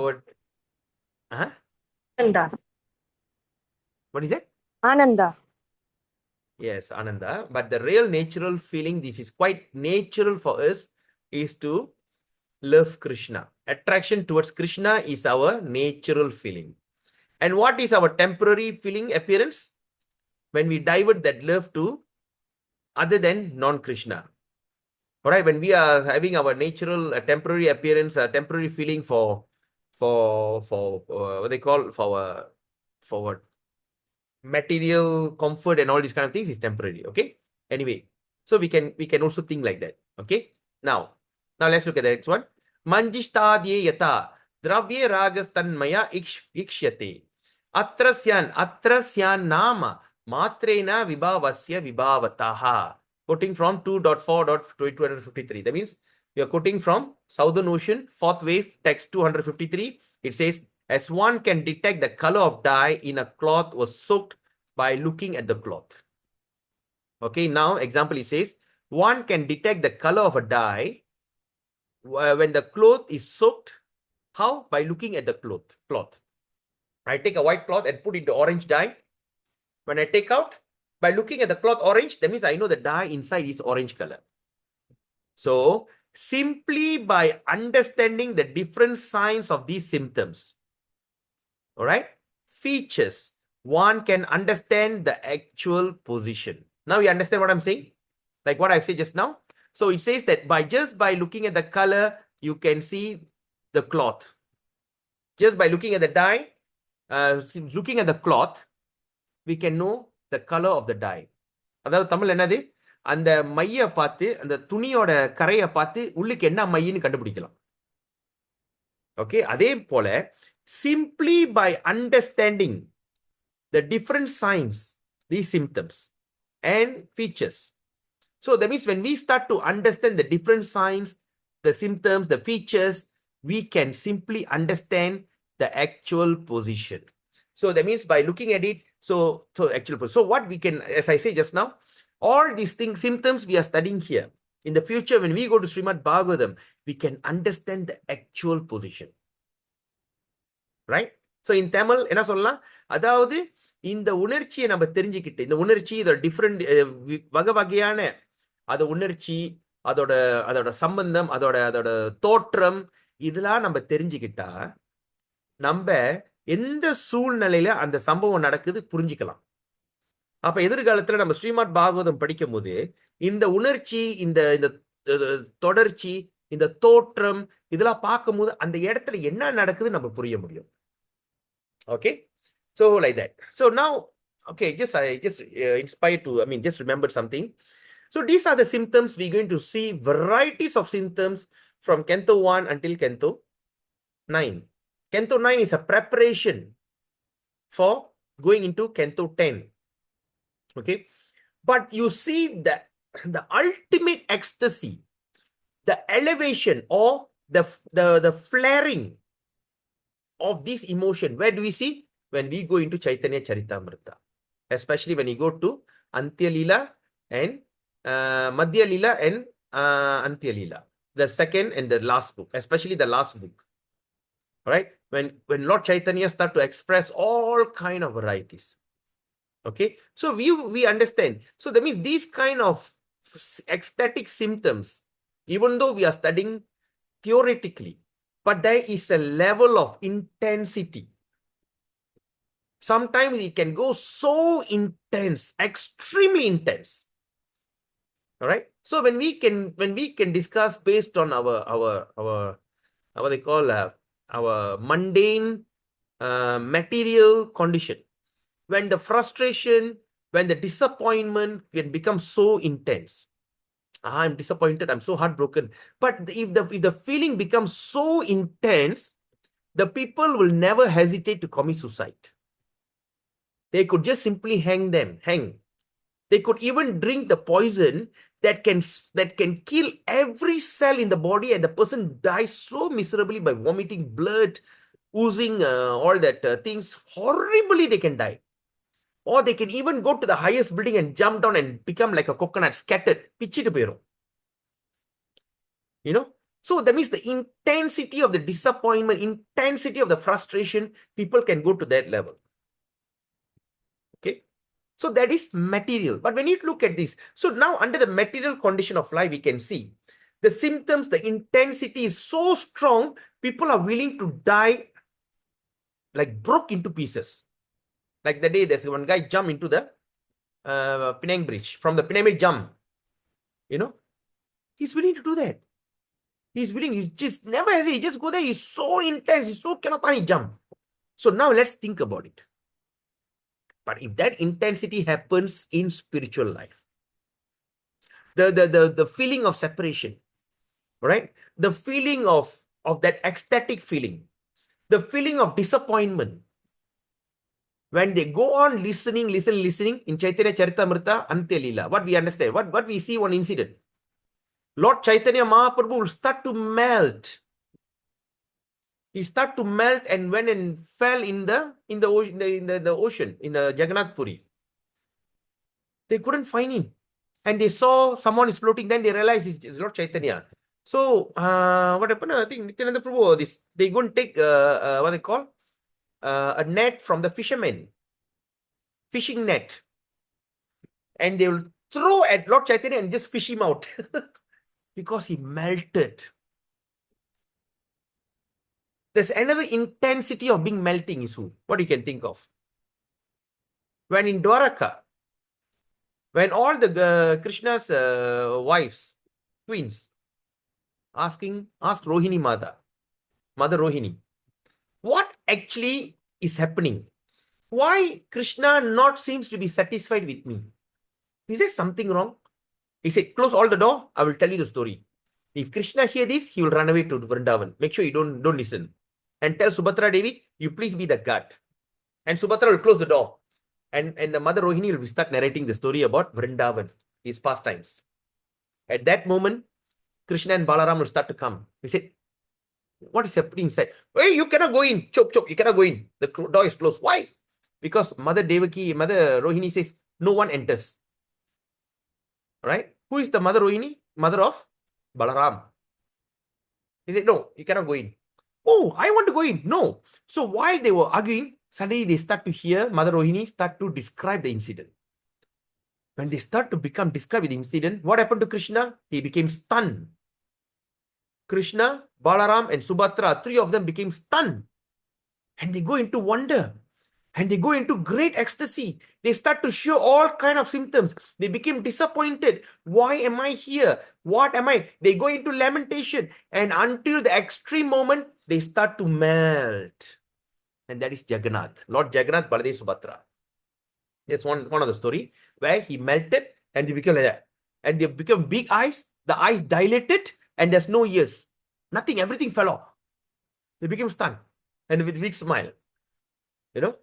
Ananda. What is that? Ananda. Yes, Ananda. But the real natural feeling, this is quite natural for us, is to love Krishna. Attraction towards Krishna is our natural feeling. And what is our temporary feeling appearance? When we divert that love to other than non-Krishna. All right, when we are having our natural temporary appearance, temporary feeling for what they call for material comfort and all these kind of things is temporary. Okay. Anyway, so we can also think like that. Okay. Now let's look at the next one. Manjishtadye yata dravye ragas tanmaya ikshyate atrasyan nama matrena vibhavasya vibhavataha. Quoting from 2.4.253. That means we are quoting from Southern Ocean, 4th wave, text 253. It says, as one can detect the color of dye in a cloth was soaked by looking at the cloth. Okay, now example it says, one can detect the color of a dye when the cloth is soaked. How? By looking at the cloth. I take a white cloth and put it the orange dye. When I take out, by looking at the cloth orange, that means I know the dye inside is orange color. So simply by understanding the different signs of these symptoms, all right, features, one can understand the actual position. Now you understand what I'm saying? Like what I've said just now. So it says that just by looking at the color, you can see the cloth. Just by looking at the dye, looking at the cloth, we can know the color of the dye. அதாவது தமிழ் என்னது, அந்த மைய பார்த்து அந்த துணியோட கரையை பார்த்து உள்ளுக்கு என்ன மையின்னு கண்டுபிடிக்கலாம். ஓகே, அதே போல simply by understanding the different signs, these symptoms and features. So that means when we start to understand the different signs, the symptoms, the features, we can simply understand the actual position. So that means by looking at it, so actual position. So what we can, as I say just now, all these things, symptoms we are studying here. In the future, when we go to Srimad Bhagavatam, we can understand the actual position. Right? So in Tamil, என்ன சொல்லலாம், அதாவது இந்த உணர்ச்சியை நம்ம தெரிஞ்சுக்கிட்டு, இந்த உணர்ச்சி இதோட டிஃப்ரெண்ட் வகை வகையான அது உணர்ச்சி, அதோட அதோட சம்பந்தம், அதோட அதோட தோற்றம், இதெல்லாம் நம்ம தெரிஞ்சுக்கிட்டா நம்ம எந்த சூழ்நிலையில அந்த சம்பவம் நடக்குது புரிஞ்சுக்கலாம். அப்ப எதிர்காலத்துல நம்ம ஸ்ரீமத் பாகவதம் படிக்கும் போது இந்த உணர்ச்சி, இந்த இந்த தொடர்ச்சி, இந்த தோற்றம், இதெல்லாம் பார்க்கும்போது அந்த இடத்துல என்ன நடக்குது நம்ம புரிய முடியும். Okay, so like that. So now, okay, I just inspired to, just remembered something. So these are the symptoms. We're going to see varieties of symptoms from Canto 1 until Canto 9. Canto 9 is a preparation for going into Canto 10. Okay, but you see that the ultimate ecstasy, the elevation or the flaring of this emotion, where do we see? When we go into Chaitanya Charitamrita, especially when you go to Antya Leela and Madhya Leela and Antya Leela, the second and the last book, especially the last book. Right? When Lord Chaitanya start to express all kind of varieties. Okay, so we understand. So that means these kind of ecstatic symptoms, even though we are studying theoretically, but there is a level of intensity. Sometimes it can go so intense, extremely intense. All right. So when we can discuss based on our what they call our mundane material condition, when the frustration, when the disappointment can become so intense. I'm disappointed, I'm so heartbroken. But if the feeling becomes so intense, the people will never hesitate to commit suicide. They could just simply hang. They could even drink the poison that can kill every cell in the body, and the person dies so miserably by vomiting blood, oozing all that things. Horribly they can die. Or they can even go to the highest building and jump down and become like a coconut, scattered. Pichitu poirum. You know? So that means the intensity of the disappointment, intensity of the frustration, people can go to that level. Okay? So that is material. But when you look at this, so now under the material condition of life, we can see the symptoms, the intensity is so strong, people are willing to die like broke into pieces. Like the day there's one guy jump into the Penang Bridge, from the Penang Bridge jump. You know, he's willing to do that. He's willing, he just never hesitate, he just go there, he's so intense, he's so cannot jump. So now let's think about it. But if that intensity happens in spiritual life, the feeling of separation, right? The feeling of that ecstatic feeling, the feeling of disappointment, when they go on listening in Chaitanya Charitamrita, Antya Leela, what we understand, what we see one incident. Lord Chaitanya Mahaprabhu will start to melt. He started to melt and went and fell in the ocean, in the Jagannath Puri. They couldn't find him. And they saw someone is floating, then they realized it's Lord Chaitanya. So, what happened? I think Nityananda Prabhu, they go and take, what they call, a net from the fishermen. Fishing net. And they will throw at Lord Chaitanya and just fish him out. Because he melted. There's another intensity of being melting is who? What you can think of? When in Dwaraka, when all the Krishna's wives, twins, asked Rohini Mother Rohini, what actually is happening? Why Krishna not seems to be satisfied with me? Is there something wrong? He said, close all the door. I will tell you the story. If Krishna hear this, he will run away to Vrindavan. Make sure you don't listen. And tell Subhadra Devi, you please be the guard. And Subhadra will close the door. And the Mother Rohini will start narrating the story about Vrindavan, his pastimes. At that moment, Krishna and Balaram will start to come. He said, what is happening inside? Hey, you cannot go in. Chop, you cannot go in. The door is closed. Why? Because Mother Rohini says, no one enters. Right? Who is the Mother Rohini? Mother of Balaram. He said, no, you cannot go in. Oh, I want to go in. No. So while they were arguing, suddenly they start to hear Mother Rohini start to describe the incident. When they start to describe the incident, what happened to Krishna? He became stunned. Krishna, Balaram, and Subhadra, three of them became stunned. And they go into wonder. And they go into great ecstasy. They start to show all kind of symptoms. They became disappointed. Why am I here? What am I? They go into lamentation. And until the extreme moment, they start to melt. And that is Jagannath. Lord Jagannath, Baladev, Subhadra. There's one of the story where he melted and they became like that. And they become big eyes. The eyes dilated and there's no ears. Nothing. Everything fell off. They became stunned. And with big smile. You know?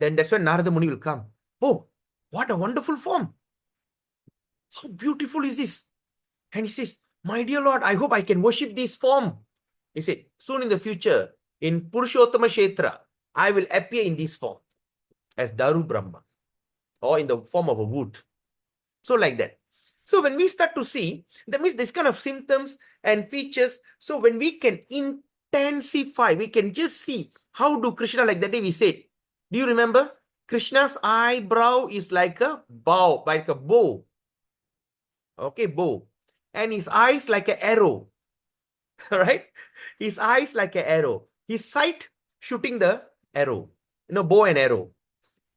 Then that's when Narada Muni will come. Oh, what a wonderful form. How beautiful is this? And he says, my dear Lord, I hope I can worship this form. He said, soon in the future, in Purushottama Kshetra, I will appear in this form as Daru Brahma or in the form of a wood. So like that. So when we start to see, that means this kind of symptoms and features. So when we can intensify, we can just see how do Krishna, like that day we said, do you remember? Krishna's eyebrow is like a bow, like a bow. Okay, bow. And his eyes like an arrow. Right? His eyes like an arrow. His sight shooting the arrow. Bow and arrow.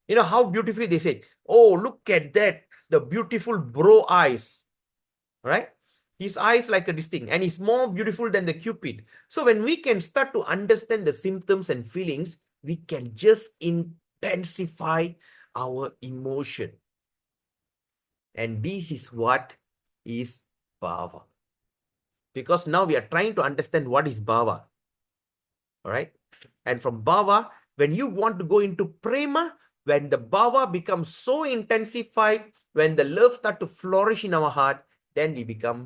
How beautifully they say, oh, look at that. The beautiful brow eyes. Right? His eyes like a distinct. And he's more beautiful than the Cupid. So when we can start to understand the symptoms and feelings, we can just intensify our emotion. And this is what is bhava. Because now we are trying to understand what is bhava. All right. And from bhava, when you want to go into prema, when the bhava becomes so intensified, when the love starts to flourish in our heart, then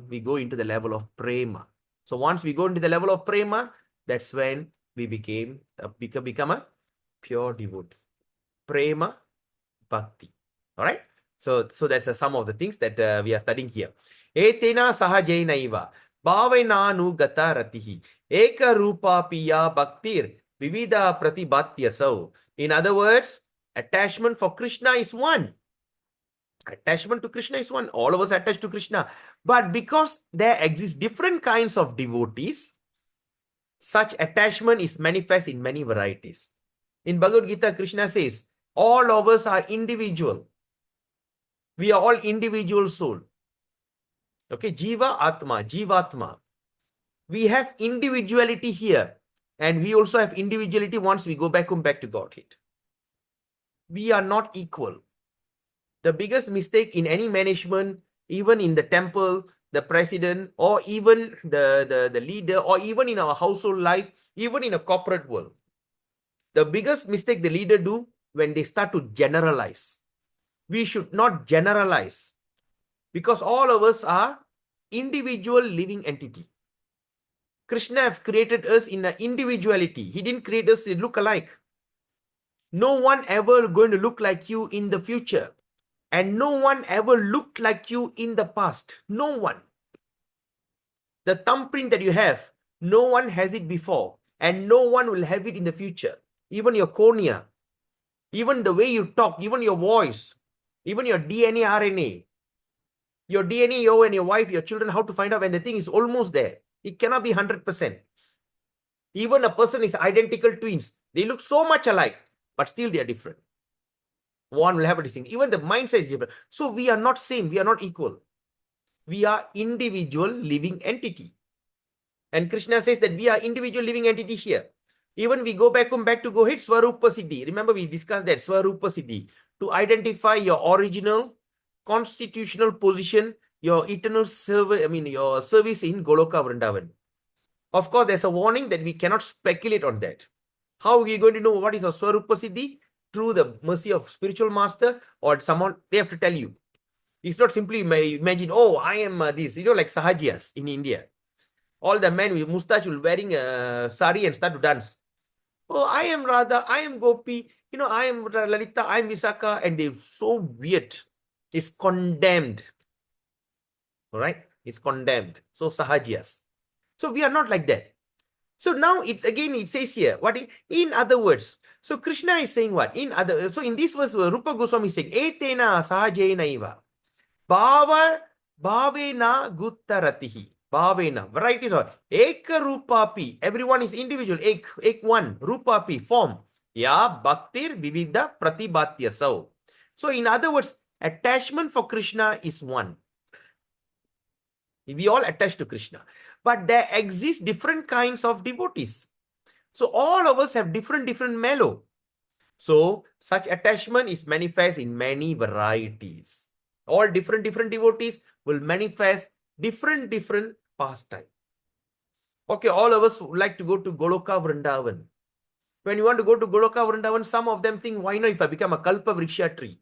we go into the level of prema. So once we go into the level of prema, that's when we become a pure devotee. Prema bhakti. All right. So that's some of the things that we are studying here. Etena sahajainaiva bhavainanu gata ratihi eka rupa piya bhaktir vivida pratibhatya sau. In other words, attachment for Krishna is one. Attachment to Krishna is one. All of us are attached to Krishna. But because there exist different kinds of devotees, such attachment is manifest in many varieties. In Bhagavad Gita, Krishna says, all of us are individual. We are all individual soul. Okay, Jiva Atma, Jivatma. We have individuality here. And we also have individuality once we go back to Godhead. We are not equal. The biggest mistake in any management, even in the temple, the president, or even the leader, or even in our household life, even in a corporate world. The biggest mistake the leader do when they start to generalize. We should not generalize because all of us are individual living entity. Krishna have created us in an individuality. He didn't create us to look alike. No one ever going to look like you in the future. And no one ever looked like you in the past. No one. The thumbprint that you have, no one has it before. And no one will have it in the future. Even your cornea, even the way you talk, even your voice, even your DNA, RNA. Your DNA, you and your wife, your children, how to find out when the thing is almost there. It cannot be 100%. Even a person is identical twins. They look so much alike, but still they are different. One will have a distinct. Even the mindset is different. So we are not same. We are not equal. We are individual living entity. And Krishna says that we are individual living entity here. Even we go back to go hit Swarupa Siddhi. Remember we discussed that Swarupa Siddhi. To identify your original constitutional position, your eternal service, your service in Goloka Vrindavan. Of course, there's a warning that we cannot speculate on that. How are we going to know what is our Swarupa Siddhi? Through the mercy of spiritual master or someone, they have to tell you. It's not simply imagine, oh, I am this, like Sahajiyas in India. All the men with mustache will wearing a sari and start to dance. Oh, I am Radha, I am Gopi, I am Lalita, I am Visakha, and they're so weird. It's condemned. All right? It's condemned. So Sahajiyas. So we are not like that. So now it says here, what in other words. So Krishna is saying what? So in this verse, Rupa Goswami is saying, Etena sahajena iva. Bhavena guttaratihi. Bhavena. Varieties are Eka Rupapi. Everyone is individual. Ek one. Rupapi. Form. Ya Bhaktir Vividha Pratibhatya Sau. So in other words, attachment for Krishna is one. We all attach to Krishna. But there exist different kinds of devotees. So all of us have different mellow. So such attachment is manifest in many varieties. All different devotees will manifest different pastime. Okay, all of us would like to go to Goloka Vrindavan. When you want to go to Goloka Vrindavan, some of them think, why not if I become a Kalpa Vriksha tree?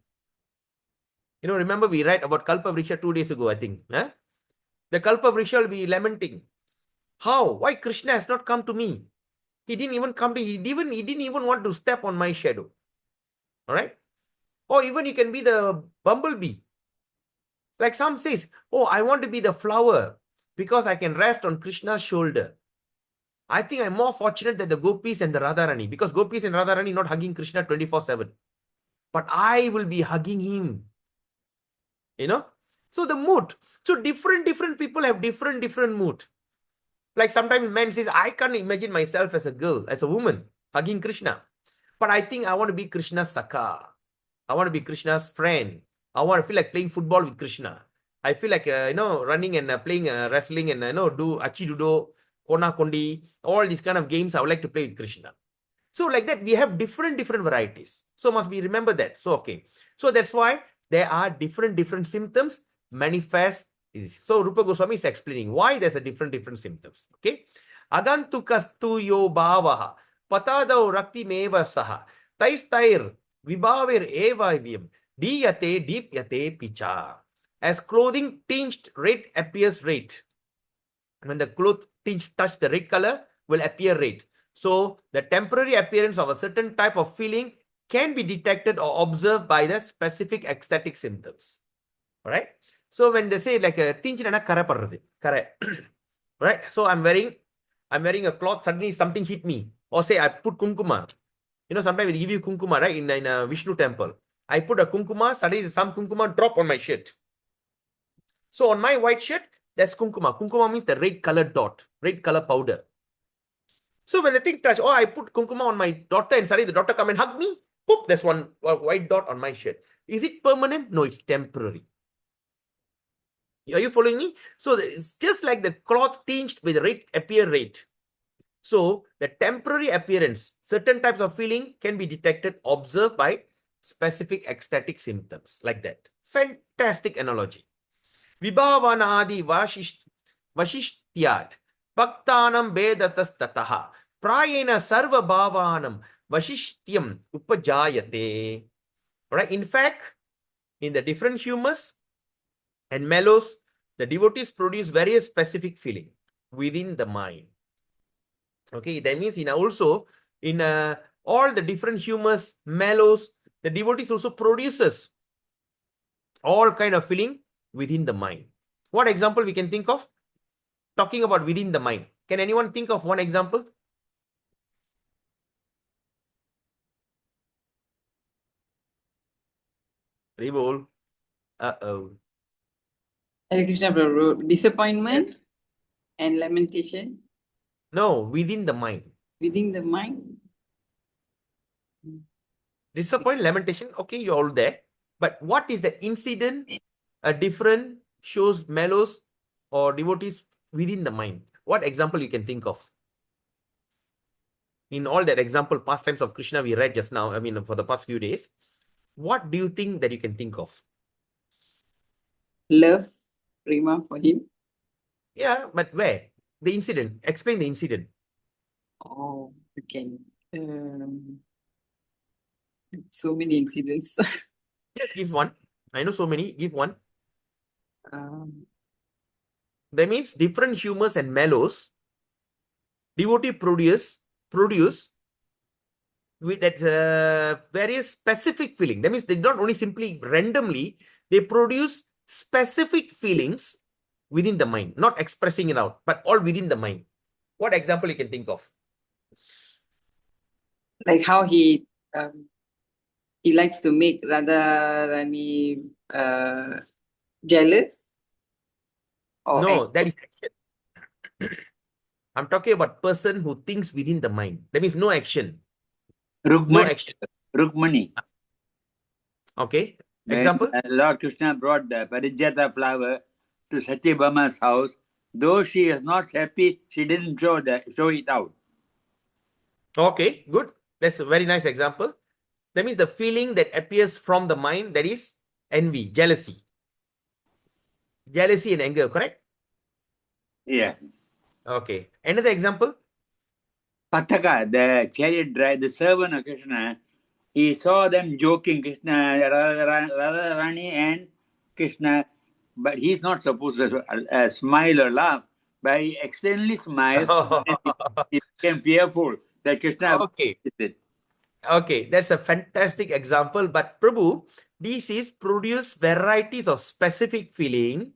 Remember we read about Kalpa Vriksha 2 days ago, I think. The Kalpa Vriksha will be lamenting. How? Why Krishna has not come to me? He didn't even come to, he didn't even want to step on my shadow. All right? Or even you can be the bumblebee. Like some says, oh, I want to be the flower because I can rest on Krishna's shoulder. I think I'm more fortunate than the Gopis and the Radharani, because Gopis and Radharani not hugging Krishna 24/7. But I will be hugging him. So the mood. So different people have different mood. Like sometimes man says, I can't imagine myself as a girl, as a woman, hugging Krishna. But I think I want to be Krishna's Sakha. I want to be Krishna's friend. I want to feel like playing football with Krishna. I feel like, running and playing wrestling and, do Achidudo, Kona Kondi, all these kind of games I would like to play with Krishna. So like that, we have different varieties. So must be remember that. So, okay. So that's why there are different symptoms manifest. So Rupa Goswami is explaining why there's a different symptoms. Okay. Agantukastu yo bhavaha patadau rakti meva saha taistair vibhavir eva vyam diyate picha. As clothing tinged red appears red. When the cloth tinged touch the red color will appear red. So the temporary appearance of a certain type of feeling can be detected or observed by the specific ecstatic symptoms. All right. So when they say like a tinge na kara parradhu, kara. Right. So I'm wearing a cloth, suddenly something hit me. Or say I put kunkuma. Sometimes they give you kunkuma, right? In a Vishnu temple. I put a kunkuma, suddenly some kunkuma drop on my shirt. So on my white shirt, there's kunkuma. Kunkuma means the red colored dot, red color powder. So when the thing touch, I put kunkuma on my daughter and suddenly the daughter come and hug me. Poop, there's one white dot on my shirt. Is it permanent? No, it's temporary. Are you following me? So it's just like the cloth tinged with red appear red. So the temporary appearance, certain types of feeling can be detected, observed by specific ecstatic symptoms like that. Fantastic analogy. Vibhavanadi vashishthyat bhaktanam bedatastatah prayena sarva bhavanam vashishthyam upajayate. Right? In fact, in the different humors and mellows, the devotees produce various specific feeling within the mind. Okay, that means also in all the different humors, mellows, the devotees also produces all kind of feeling within the mind. What example we can think of? Talking about within the mind. Can anyone think of one example? Ribol. Uh-oh. Hare Krishna Prabhu, disappointment and lamentation No, within the mind. within the mind. Disappoint, lamentation. Okay, you're all there. But what is the incident? A different shows mellows or devotees within the mind. What example you can think of? In all that example, pastimes of Krishna we read just now, I mean, for the past few days, what do you think that you can think of? Love, prima for him. Yeah, but where? The incident. Explain the incident. Oh, okay. So many incidents. Just give one. I know so many. Give one. um, That means different humors and mellows, devotee produce with that various specific feeling. That means they don't only simply randomly, they produce specific feelings within the mind, not expressing it out, but all within the mind. What example you can think of? like how he likes to make Radharani jealous. Or No, that is action. I'm talking about person who thinks within the mind. That means no action. No Rukmani. action. Rukmani. Okay. When Example? Lord Krishna brought the Parijata flower to Satyabhama's house, though she is not happy, she didn't show it out. Okay, good. That's a very nice example. That means the feeling that appears from the mind, that is envy, jealousy. Jealousy and anger, correct? Yeah. Okay. Another example? Pataka, the chariot driver, the servant of Krishna, he saw them joking, Krishna, Radharani and Krishna, but he's not supposed to smile or laugh. But he accidentally smiled and he became fearful that Krishna Okay. is it. Okay, that's a fantastic example. But Prabhu, this is produce varieties of specific feeling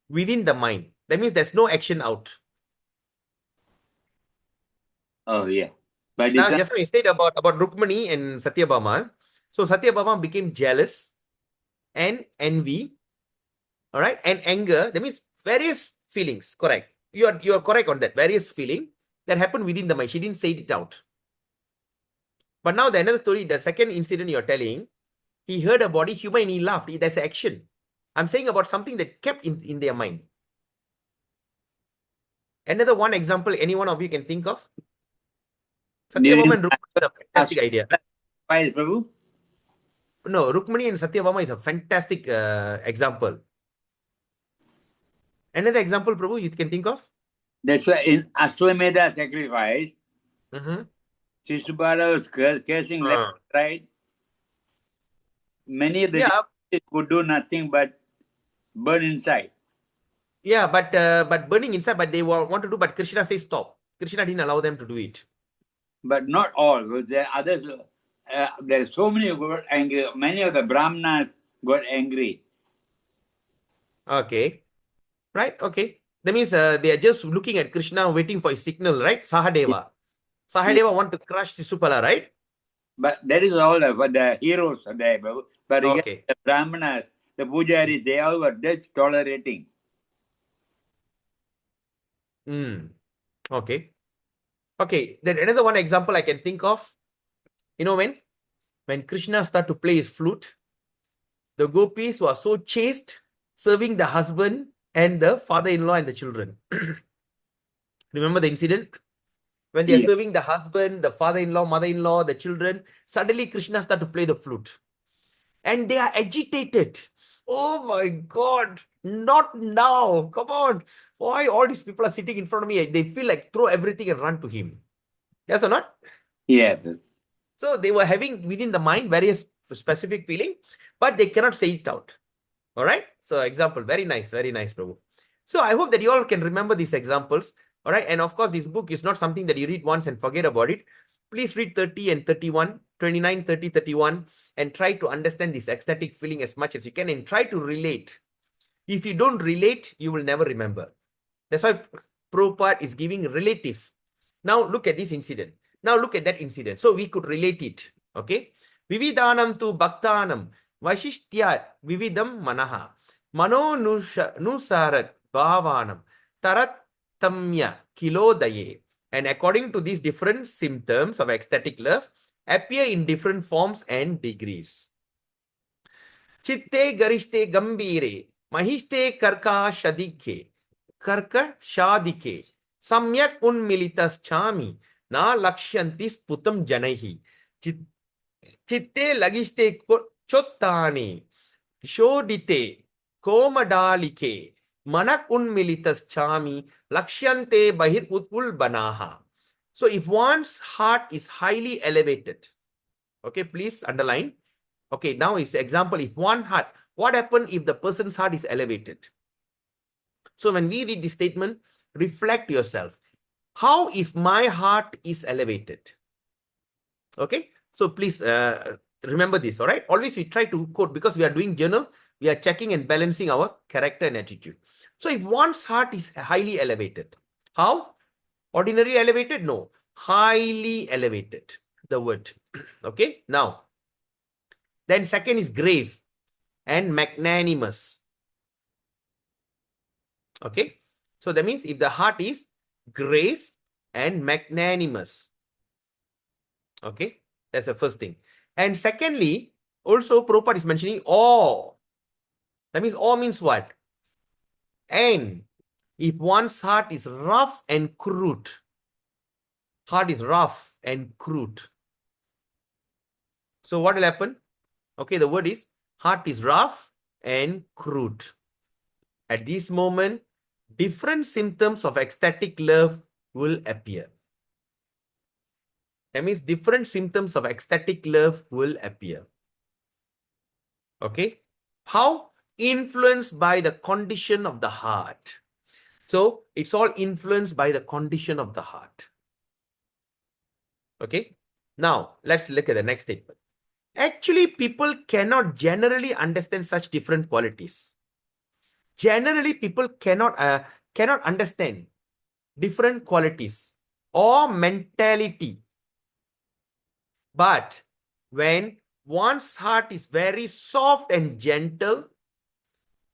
within the mind. That means there's no action out. Oh, yeah. But Now, this just now you said about Rukmani and Satyabhama. So Satyabhama became jealous and envy, all right, and anger. That means various feelings. Correct. You are correct on that. Various feeling that happened within the mind. She didn't say it out. But now the another story, the second incident you're telling, he heard a body humor and he laughed. That's action. I'm saying about something that kept in their mind. Another one example, any one of you can think of? Satyabhama and Rukmani is a fantastic idea. Why, Prabhu? No, Rukmani and Satyabhama is a fantastic example. Another example, Prabhu, you can think of? That's why in Ashwamedha sacrifice, Mm-hmm. Shishubala was cursing left and right. Many of the devotees could do nothing but burn inside. Yeah, but burning inside, but they want to do, but Krishna says stop. Krishna didn't allow them to do it. But not all. There are others. There are so many who got angry. Many of the Brahmanas got angry. Okay. Right? Okay. That means they are just looking at Krishna, waiting for his signal, right? Sahadeva. Sahadeva want to crush Sisupala, right? But that is all for the heroes are there. But Okay. the Brahmanas, the Pujaris, they all were just tolerating. Okay. Okay. Then another one example I can think of, you know, when Krishna started to play his flute, the gopis were so chaste, serving the husband and the father-in-law and the children. Remember the incident? When they are serving the husband, the father-in-law, mother-in-law, the children, suddenly Krishna started to play the flute. And they are agitated. Oh my God, not now. Come on. Why all these people are sitting in front of me? They feel like throw everything and run to him. Yes or not? Yeah. So they were having within the mind various specific feeling, but they cannot say it out. All right. So example, very nice, Prabhu. So I hope that you all can remember these examples. All right. And of course, this book is not something that you read once and forget about it. Please read 30 and 31, 29, 30, 31, and try to understand this ecstatic feeling as much as you can and try to relate. If you don't relate, you will never remember. That's why Prabhupada is giving relative. Now look at this incident. Now look at that incident. So we could relate it. Okay. Vividanam tu bhaktanam Vashishtya vividam manaha mano nusarat bhavanam tarattamya kilodaye. And according to these different symptoms of ecstatic love, appear in different forms and degrees. Chitte garishte gambire, mahiste karka shadike, karka shadike, samyak unmilitas chami, na lakshantis putam janaihi. Chitte lagiste chottani, shodite, komadalike, manak unmilitas chami, lakshante bahir utpul banaha. So if one's heart is highly elevated, okay, please underline. Okay, now is example, if one heart, what happens if the person's heart is elevated? So when we read this statement, reflect yourself. How if my heart is elevated? Okay, so please remember this, all right? Always we try to quote, because we are doing journal, we are checking and balancing our character and attitude. So if one's heart is highly elevated, how? Ordinary elevated? No, highly elevated, the word. Okay, now, then second is grave and magnanimous. Okay, so that means if the heart is grave and magnanimous. Okay, that's the first thing. And secondly, also Prabhupada is mentioning awe. That means awe means what? And if one's heart is rough and crude, heart is rough and crude. So what will happen? Okay, the word is heart is rough and crude. At this moment, different symptoms of ecstatic love will appear. That means different symptoms of ecstatic love will appear. Okay. How? Influenced by the condition of the heart. So it's all influenced by the condition of the heart. Okay. Now let's look at the next statement. Actually, people cannot generally understand such different qualities. Generally, people cannot understand different qualities or mentality. But when one's heart is very soft and gentle,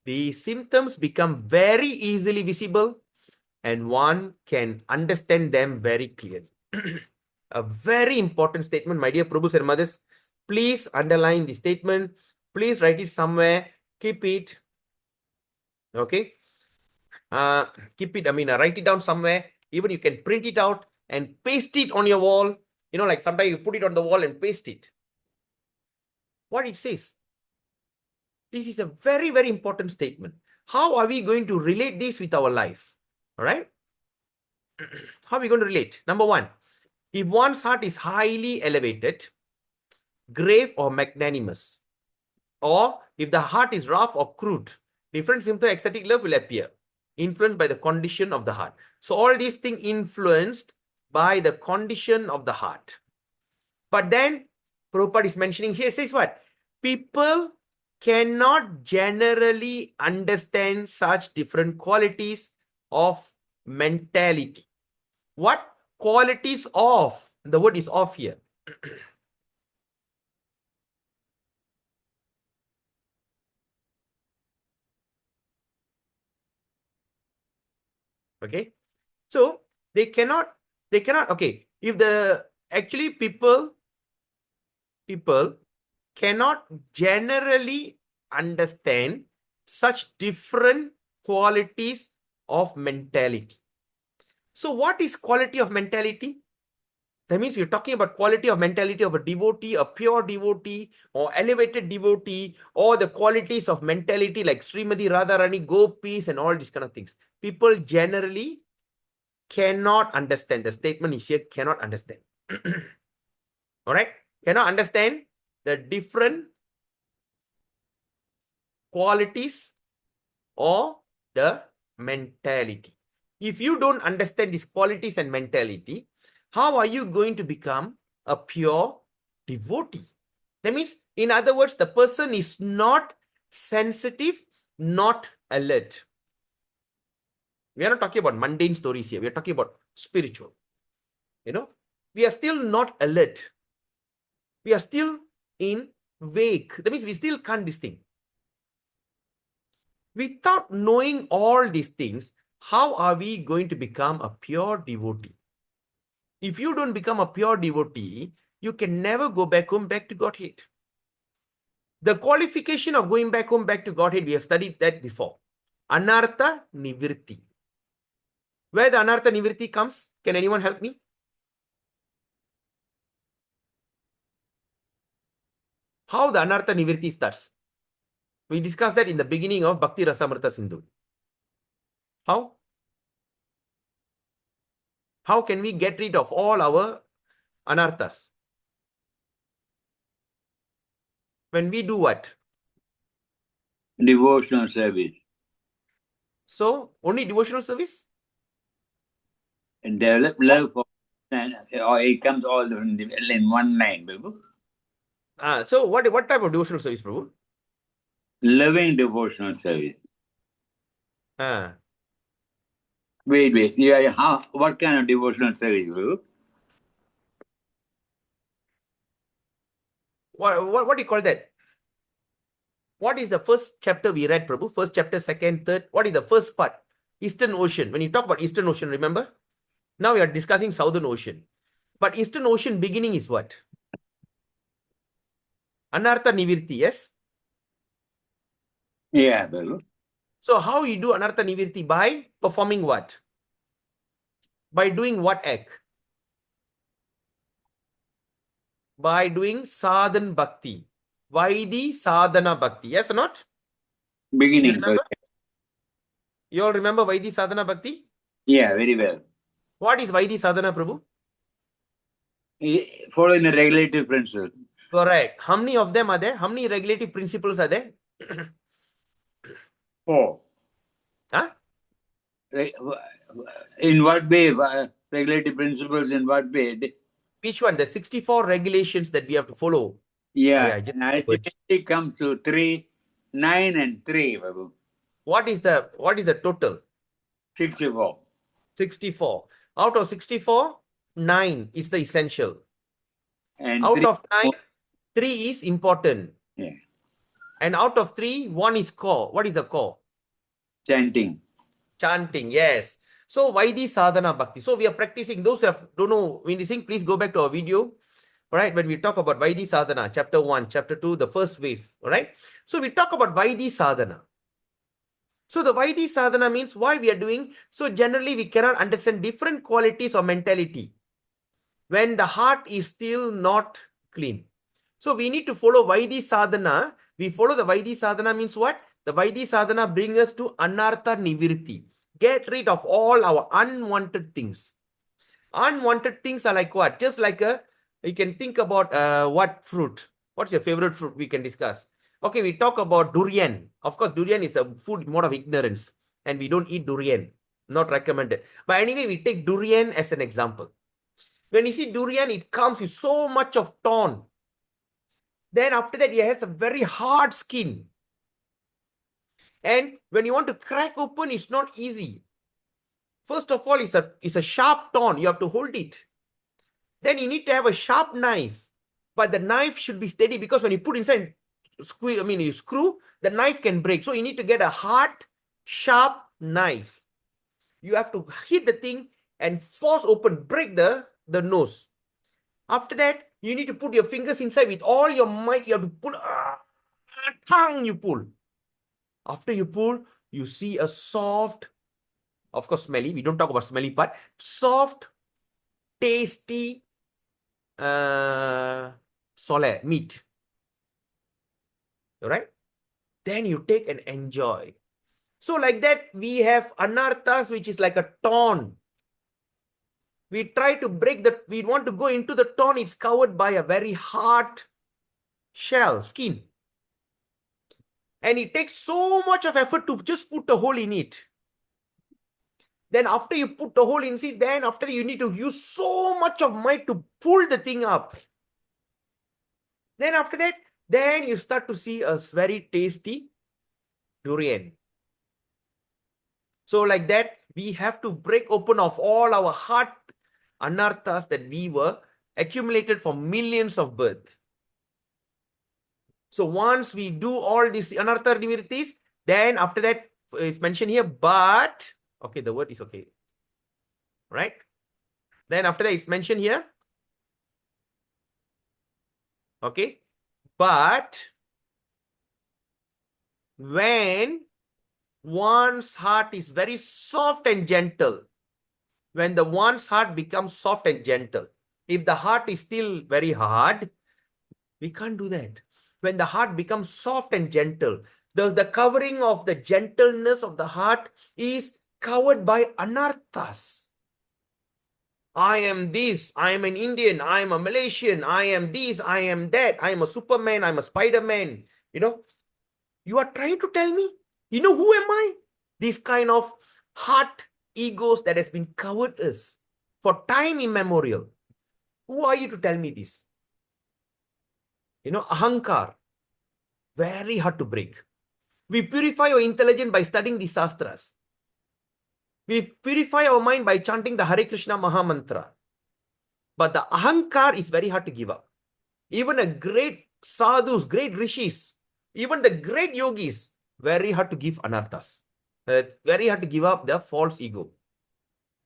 the symptoms become very easily visible and one can understand them very clearly. A very important statement, my dear Prabhus and mothers. Please underline the statement. Please write it somewhere. Keep it. Okay. Keep it. Write it down somewhere. Even you can print it out and paste it on your wall. You know, like sometimes you put it on the wall and paste it. What it says. This is a very, very important statement. How are we going to relate this with our life? All right. How are we going to relate? Number one, if one's heart is highly elevated, grave or magnanimous, or if the heart is rough or crude, different symptoms of ecstatic love will appear, influenced by the condition of the heart. So all these things influenced by the condition of the heart. But then Prabhupada is mentioning here, says what? People cannot generally understand such different qualities of mentality. What? Qualities of, the word is of here. Okay. So they cannot, okay. If the, actually people cannot generally understand such different qualities of mentality. So what is quality of mentality? That means we're talking about quality of mentality of a devotee, a pure devotee, or elevated devotee, or the qualities of mentality like Srimati Radharani, Gopis, and all these kind of things. People generally cannot understand. The statement is here, cannot understand. All right? Cannot understand the different qualities or the mentality. If you don't understand these qualities and mentality, how are you going to become a pure devotee? That means, in other words, the person is not sensitive, not alert. We are not talking about mundane stories here. We are talking about spiritual. You know, we are still not alert. We are still in vague. That means we still can't distinguish. Without knowing all these things, how are we going to become a pure devotee? If you don't become a pure devotee, you can never go back home, back to Godhead. The qualification of going back home, back to Godhead, we have studied that before. Anartha Nivritti. Where the Anartha Nivritti comes, can anyone help me? How the Anartha Nivritti starts? We discussed that in the beginning of Bhakti Rasamrita Sindhu. How? How can we get rid of all our anarthas? When we do what? Devotional service. So, only devotional service? And develop love for, or it comes all in one line, Prabhu. So what type of devotional service, Prabhu? Loving devotional service. Ah. Wait. Yeah, what kind of devotional service, Prabhu? What do you call that? What is the first chapter we read, Prabhu? First chapter, second, third. What is the first part? Eastern Ocean. When you talk about Eastern Ocean, remember? Now we are discussing Southern Ocean. But Eastern Ocean beginning is what? Anartha Nivirti, yes? Yeah, Prabhu. So how you do Anartha Nivirti? By performing what? By doing what act? By doing sadhan bhakti. Vaidhi sadhana bhakti. Yes or not? You Beginning. remember? You all remember Vaidhi sadhana bhakti? Yeah, very well. What is Vaidhi sadhana, Prabhu? Following the regulative principle. Correct. How many of them are there? How many regulative principles are there? 4. Huh? In what way? Regulative principles in what way? Which one? The 64 regulations that we have to follow. Yeah, just and ultimately comes to 3, 9 and 3, Babu. What is the total? 64. 64. Out of 64, 9 is the essential. And Out 3 of 9, 3 is important. Yeah. And out of 3, 1 is core. What is the core? Chanting. Chanting, yes. So Vaidhi sadhana bhakti. So we are practicing. Those who don't know when you sing, please go back to our video. All right, when we talk about Vaidhi sadhana, chapter 1, chapter 2, the first wave. All right. So we talk about Vaidhi sadhana. So the Vaidhi sadhana means why we are doing. So generally we cannot understand different qualities or mentality when the heart is still not clean. So we need to follow Vaidhi sadhana. We follow the Vaidhi sadhana means what? The Vaidhi sadhana brings us to Anartha Nivirti. Get rid of all our unwanted things. Unwanted things are like what? Just like you can think about what fruit? What's your favorite fruit we can discuss? Okay, we talk about durian. Of course, durian is a food mode of ignorance and we don't eat durian. Not recommended. But anyway, we take durian as an example. When you see durian, it comes with so much of thorn. Then after that, it has a very hard skin. And when you want to crack open, it's not easy. First of all, it's a sharp thorn. You have to hold it. Then you need to have a sharp knife. But the knife should be steady because when you put inside, you screw, the knife can break. So you need to get a hard, sharp knife. You have to hit the thing and force open, break the nose. After that, you need to put your fingers inside with all your might. You have to pull. Tongue you pull. After you pull, you see a soft, of course, smelly. We don't talk about smelly part. Soft, tasty, sole meat. All right? Then you take and enjoy. So like that, we have anarthas, which is like a thorn. We try to break that. We want to go into the thorn. It's covered by a very hard shell, skin. And it takes so much of effort to just put a hole in it. Then after you put the hole in it, then after that you need to use so much of might to pull the thing up. Then after that, then you start to see a very tasty durian. So like that, we have to break open of all our heart anarthas that we were accumulated for millions of births. So once we do all these anartha nivirtis, then after that it's mentioned here, but, okay, the word is okay. Right? Then after that it's mentioned here, Okay. But when one's heart is very soft and gentle, when the one's heart becomes soft and gentle, if the heart is still very hard, we can't do that. When the heart becomes soft and gentle, the covering of the gentleness of the heart is covered by anarthas. I am this, I am an Indian, I am a Malaysian, I am this, I am that, I am a Superman, I'm a Spider-Man. You know, you are trying to tell me, you know, who am I? This kind of heart egos that has been covered us for time immemorial. Who are you to tell me this? You know, ahankar, very hard to break. We purify our intelligence by studying the Shastras. We purify our mind by chanting the Hare Krishna Maha Mantra. But the ahankar is very hard to give up. Even a great sadhus, great rishis, even the great yogis, very hard to give anarthas. Very hard to give up the false ego.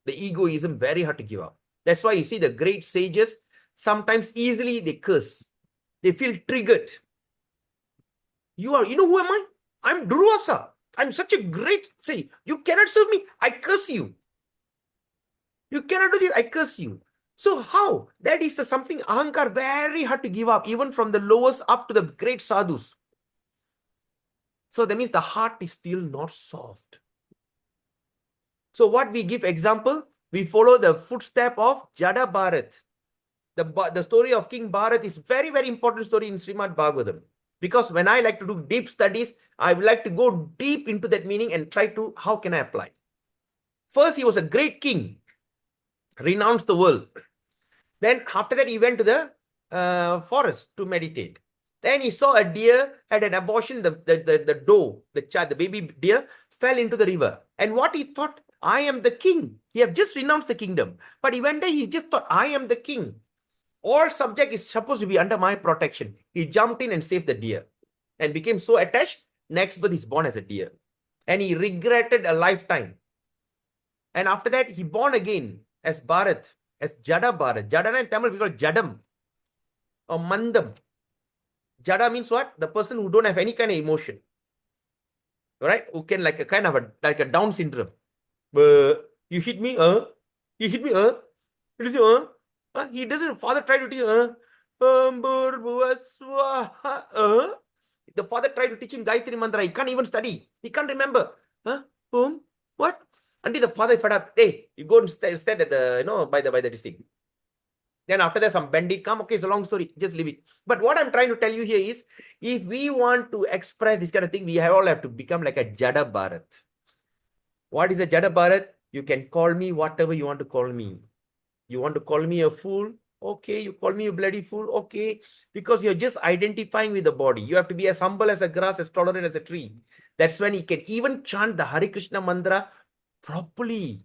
The egoism, very hard to give up. That's why you see the great sages, sometimes easily they curse. They feel triggered. You know who am I? I'm Durvasa. I'm such a great, say, you cannot serve me, I curse you. You cannot do this, I curse you. So how? That is something ahankar very hard to give up, even from the lowest up to the great sadhus. So that means the heart is still not soft. So what we give example, we follow the footstep of Jada Bharat. The story of King Bharat is very, very important story in Srimad Bhagavatam. Because when I like to do deep studies, I would like to go deep into that meaning and try to, how can I apply? First, he was a great king, renounced the world. Then after that, he went to the forest to meditate. Then he saw a deer had an abortion. The doe, the child, the baby deer fell into the river. And what he thought, I am the king. He have just renounced the kingdom. But he went there, he just thought, I am the king. All subject is supposed to be under my protection. He jumped in and saved the deer and became so attached. Next birth is born as a deer. And he regretted a lifetime. And after that, he born again as Bharat, as Jada Bharat. Jada in Tamil, we call Jadam or Mandam. Jada means what? The person who don't have any kind of emotion. Right? Who can like a kind of like a Down syndrome. You hit me, you hit me, he doesn't, father tried to teach the father tried to teach him Gayatri Mantra. He can't even study. He can't remember. What? Until the father fed up, hey, you go and stand at the, by the district. Then after that, some bandit come. Okay, it's a long story. Just leave it. But what I'm trying to tell you here is, if we want to express this kind of thing, we all have to become like a Jada Bharat. What is a Jada Bharat? You can call me whatever you want to call me. You want to call me a fool? Okay. You call me a bloody fool? Okay. Because you're just identifying with the body. You have to be as humble as a grass, as tolerant as a tree. That's when you can even chant the Hare Krishna mantra properly.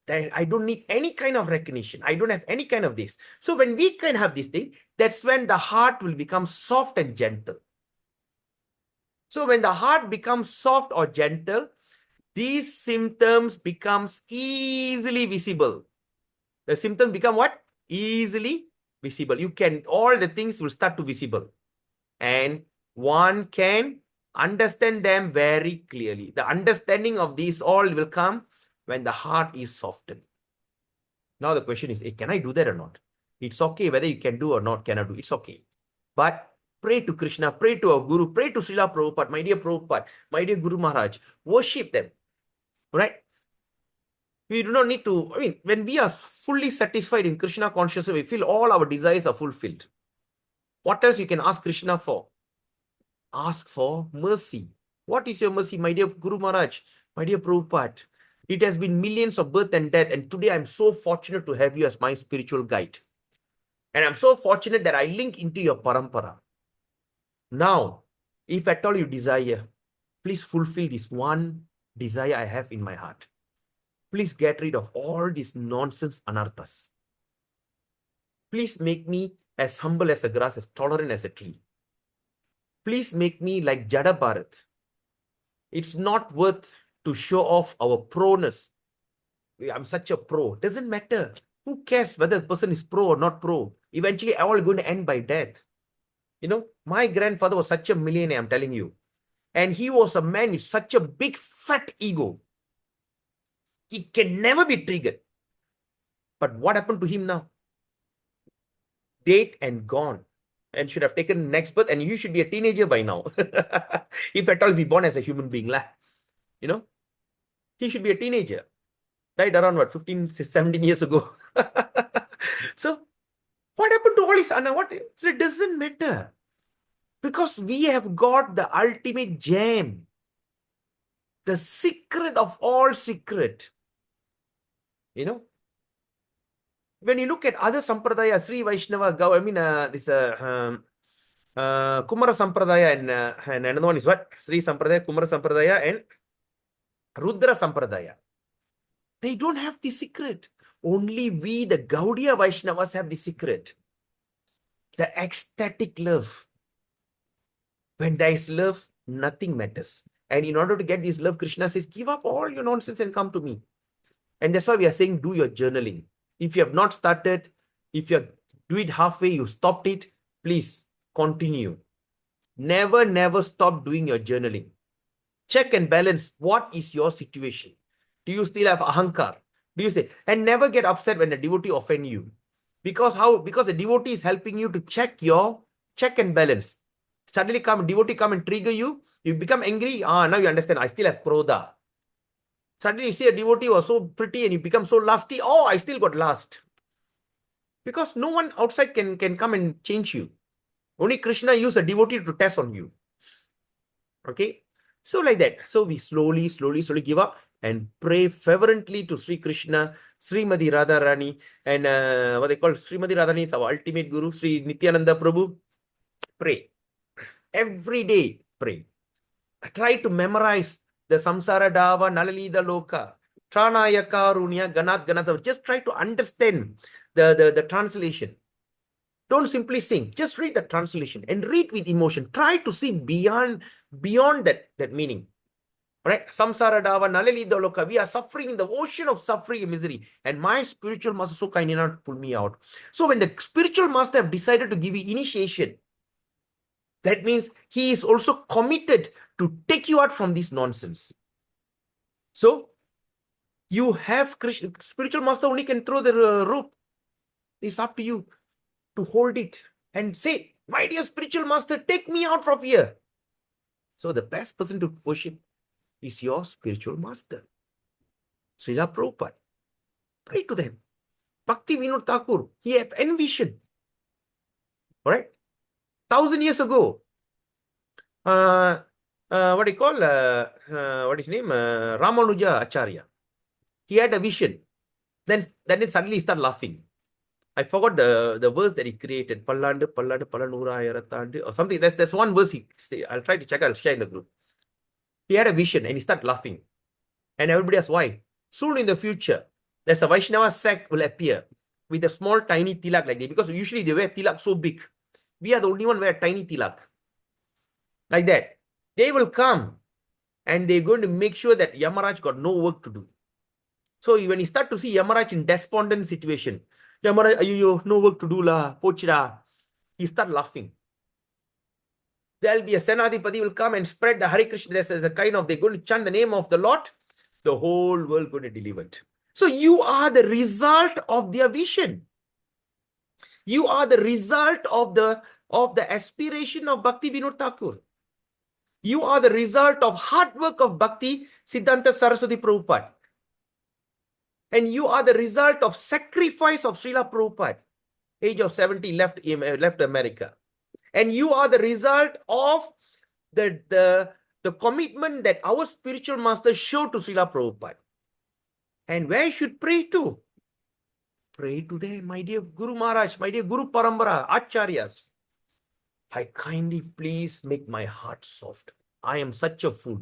I don't need any kind of recognition. I don't have any kind of this. So when we can have this thing, that's when the heart will become soft and gentle. So when the heart becomes soft or gentle, these symptoms becomes easily visible. The symptoms become what? Easily visible. You can, all the things will start to visible. And one can understand them very clearly. The understanding of these all will come when the heart is softened. Now the question is, hey, can I do that or not? It's okay whether you can do or not, cannot do. It's okay. But pray to Krishna, pray to our Guru, pray to Srila Prabhupada, my dear Prabhupada, my dear Guru Maharaj. Worship them. Right? We do not need to, when we are fully satisfied in Krishna consciousness, we feel all our desires are fulfilled. What else you can ask Krishna for? Ask for mercy. What is your mercy, my dear Guru Maharaj, my dear Prabhupada? It has been millions of birth and death, and today I'm so fortunate to have you as my spiritual guide. And I'm so fortunate that I link into your parampara. Now, if at all you desire, please fulfill this one desire I have in my heart. Please get rid of all these nonsense anarthas. Please make me as humble as a grass, as tolerant as a tree. Please make me like Jada Bharat. It's not worth to show off our proness. I'm such a pro. Doesn't matter. Who cares whether the person is pro or not pro? Eventually, all going to end by death. You know, my grandfather was such a millionaire, I'm telling you. And he was a man with such a big, fat ego. He can never be triggered. But what happened to him now? Dead and gone. And should have taken next birth, and you should be a teenager by now. If at all be born as a human being. You know, he should be a teenager. Died around what, 15, 17 years ago. So, what happened to all his Anna? So it doesn't matter. Because we have got the ultimate gem. The secret of all secret. You know, when you look at other sampradaya, Sri Vaishnava, this Kumara Sampradaya and another one is what? Sri Sampradaya, Kumara Sampradaya and Rudra Sampradaya. They don't have the secret. Only we, the Gaudiya Vaishnavas, have the secret. The ecstatic love. When there is love, nothing matters. And in order to get this love, Krishna says, give up all your nonsense and come to me. And that's why we are saying, do your journaling. If you have not started, if you do it halfway, you stopped it, please continue. Never, never stop doing your journaling. Check and balance. What is your situation? Do you still have ahankar? Do you say? And never get upset when a devotee offend you. Because how? Because the devotee is helping you to check and balance. Suddenly devotee come and trigger you. You become angry. Now you understand. I still have krodha. Suddenly you see a devotee was so pretty and you become so lusty. Oh, I still got lust. Because no one outside can come and change you. Only Krishna used a devotee to test on you. Okay. So like that. So we slowly give up and pray fervently to Sri Krishna, Srimati Radharani, and what they call Srimati Radharani is our ultimate guru, Sri Nityananda Prabhu. Pray. Every day, pray. Try to memorize the Samsara Dava, Nalalida Loka, Tranaya Karunya, Ganat Ganata. Just try to understand the translation. Don't simply sing. Just read the translation and read with emotion. Try to see beyond that meaning. Right? Samsara Dava, Nalalida Loka. We are suffering in the ocean of suffering and misery. And my spiritual master so kind enough to pull me out. So when the spiritual master have decided to give you initiation, that means he is also committed to take you out from this nonsense. So, you have Krishna, spiritual master only can throw the rope. It's up to you to hold it and say, my dear spiritual master, take me out from here. So, the best person to worship is your spiritual master. Srila Prabhupada. Pray to them. Bhakti Vinod Thakur, he have envisioned. All right? 1,000 years ago, what do you call, what is his name? Ramanuja Acharya. He had a vision. Then suddenly he started laughing. I forgot the verse that he created. Pallandu, Pallandu, Pallanurayarathandu, or something. That's one verse he say. I'll try to check, I'll share in the group. He had a vision and he started laughing. And everybody asked why. Soon in the future, there's a Vaishnava sect will appear with a small tiny tilak like that. Because usually they wear tilak so big. We are the only one wear tiny tilak. Like that. They will come and they're going to make sure that Yamaraj got no work to do. So when you start to see Yamaraj in despondent situation, Yamaraj, ayyo, no work to do la, pochida, he start laughing. There'll be a Senadipati will come and spread the Hare Krishna. There's a kind of, they're going to chant the name of the Lord, the whole world going to deliver it. So you are the result of their vision. You are the result of the aspiration of Bhakti Vinod Thakur. You are the result of hard work of Bhakti Siddhanta Saraswati Prabhupada. And you are the result of sacrifice of Srila Prabhupada. Age of 70, left America. And you are the result of the commitment that our spiritual master showed to Srila Prabhupada. And where you should pray to? Pray to them, my dear Guru Maharaj, my dear Guru Parambara, Acharyas. I kindly please make my heart soft. I am such a fool.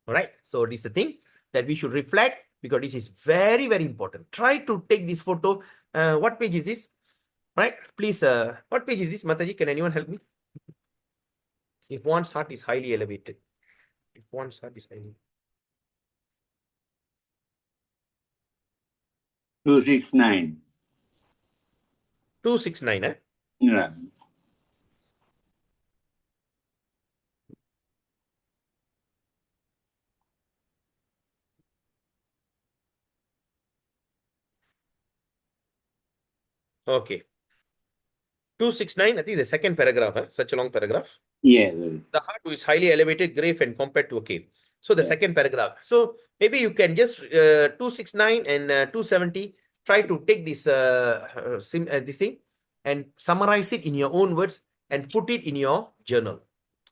All right. So this is the thing that we should reflect, because this is very, very important. Try to take this photo. What page is this? Right? Please, what page is this, Mataji? Can anyone help me? If one's heart is highly elevated. If one's heart is highly. 269. 269, eh? Yeah. Okay. 269, I think the second paragraph, such a long paragraph. Yeah. The heart is highly elevated, grave, and compared to a cave. So the Yeah. second paragraph. So maybe you can just 269 and 270 try to take this this thing and summarize it in your own words and put it in your journal.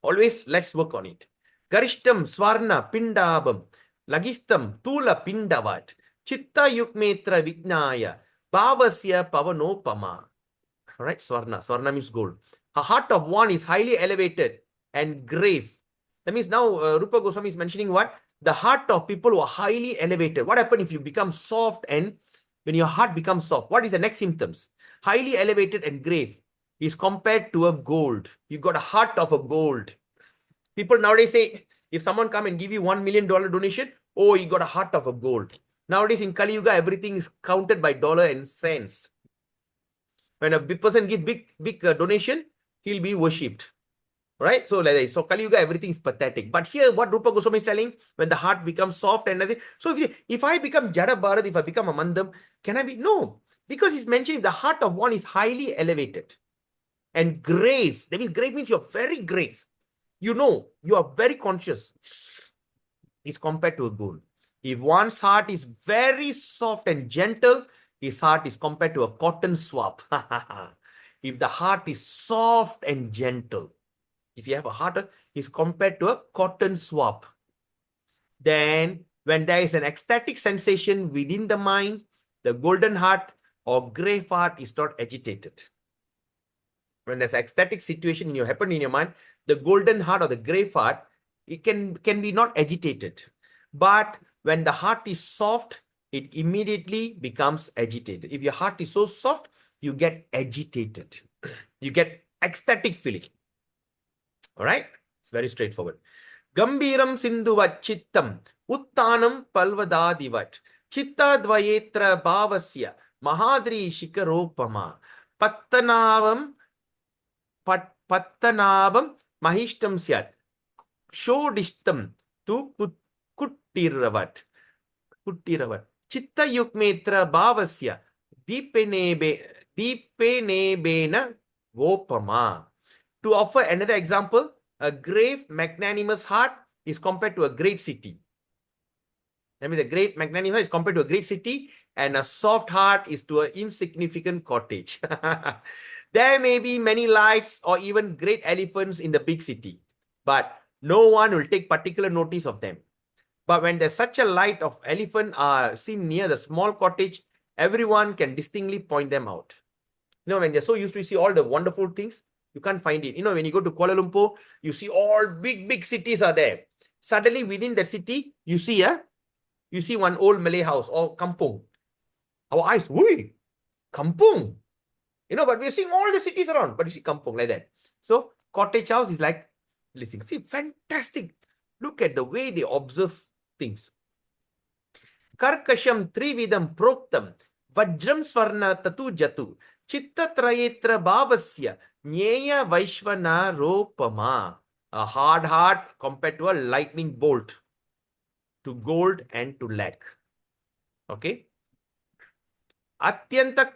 Always let's work on it. Garishtam Swarna Pindabam Lagistam Tula Pindavat Chitta Yukmetra Vignaya Bhavasya Pavanopama. All right, Swarna. Swarna means gold. A heart of one is highly elevated and grave. That means now Rupa Goswami is mentioning what? The heart of people who are highly elevated. What happens if you become soft and when your heart becomes soft? What is the next symptoms? Highly elevated and grave is compared to a gold. You got a heart of a gold. People nowadays say, if someone come and give you $1 million donation, oh, you got a heart of a gold. Nowadays in Kali Yuga, everything is counted by dollar and cents. When a big person gives big donation, he'll be worshipped. Right? So like that. So Kali Yuga, everything is pathetic. But here, what Rupa Goswami is telling, when the heart becomes soft and everything. So if I become Jada Bharat, if I become a Mandam, can I be? No. Because he's mentioning the heart of one is highly elevated and grave. That means grave means you're very grave. You know, you are very conscious. Is compared to a gold. If one's heart is very soft and gentle, his heart is compared to a cotton swab. If the heart is soft and gentle, if you have a heart, is compared to a cotton swab. Then when there is an ecstatic sensation within the mind, the golden heart or grey heart is not agitated. When there's ecstatic situation in your happen in your mind, the golden heart or the grey heart, it can be not agitated. But when the heart is soft, it immediately becomes agitated. If your heart is so soft, you get agitated. You get ecstatic feeling. All right? It's very straightforward. Gambiram Sindhuvat Chittam Uttanam Palvadadivat Chittadvayetra Bhavasya Mahadri Shikaropama Pattanavam Pattanabam Mahishtam Syat Shodishtam Tu Kuttiravat Chitta Yukmetra Bhavasya Dipenebena Gopama. To offer another example, a grave magnanimous heart is compared to a great city. That means a great magnanimous is compared to a great city, and a soft heart is to an insignificant cottage. There may be many lights or even great elephants in the big city, but no one will take particular notice of them. But when there's such a light of elephant are seen near the small cottage, everyone can distinctly point them out. You know, when they're so used to see all the wonderful things, you can't find it. You know, when you go to Kuala Lumpur, you see all big cities are there. Suddenly within that city, you see one old Malay house or kampung. Our eyes, whoo, kampung. You know, but we're seeing all the cities around, but you see kampung like that. So cottage house is like, listen, see, fantastic. Look at the way they observe things. Karkasham trividam proktam vajram swarna tatu jatu chittatrayetra bhavasya Nyaya Vaishvana Ropama. A hard heart compared to a lightning bolt, to gold and to lead. Okay. Atyanta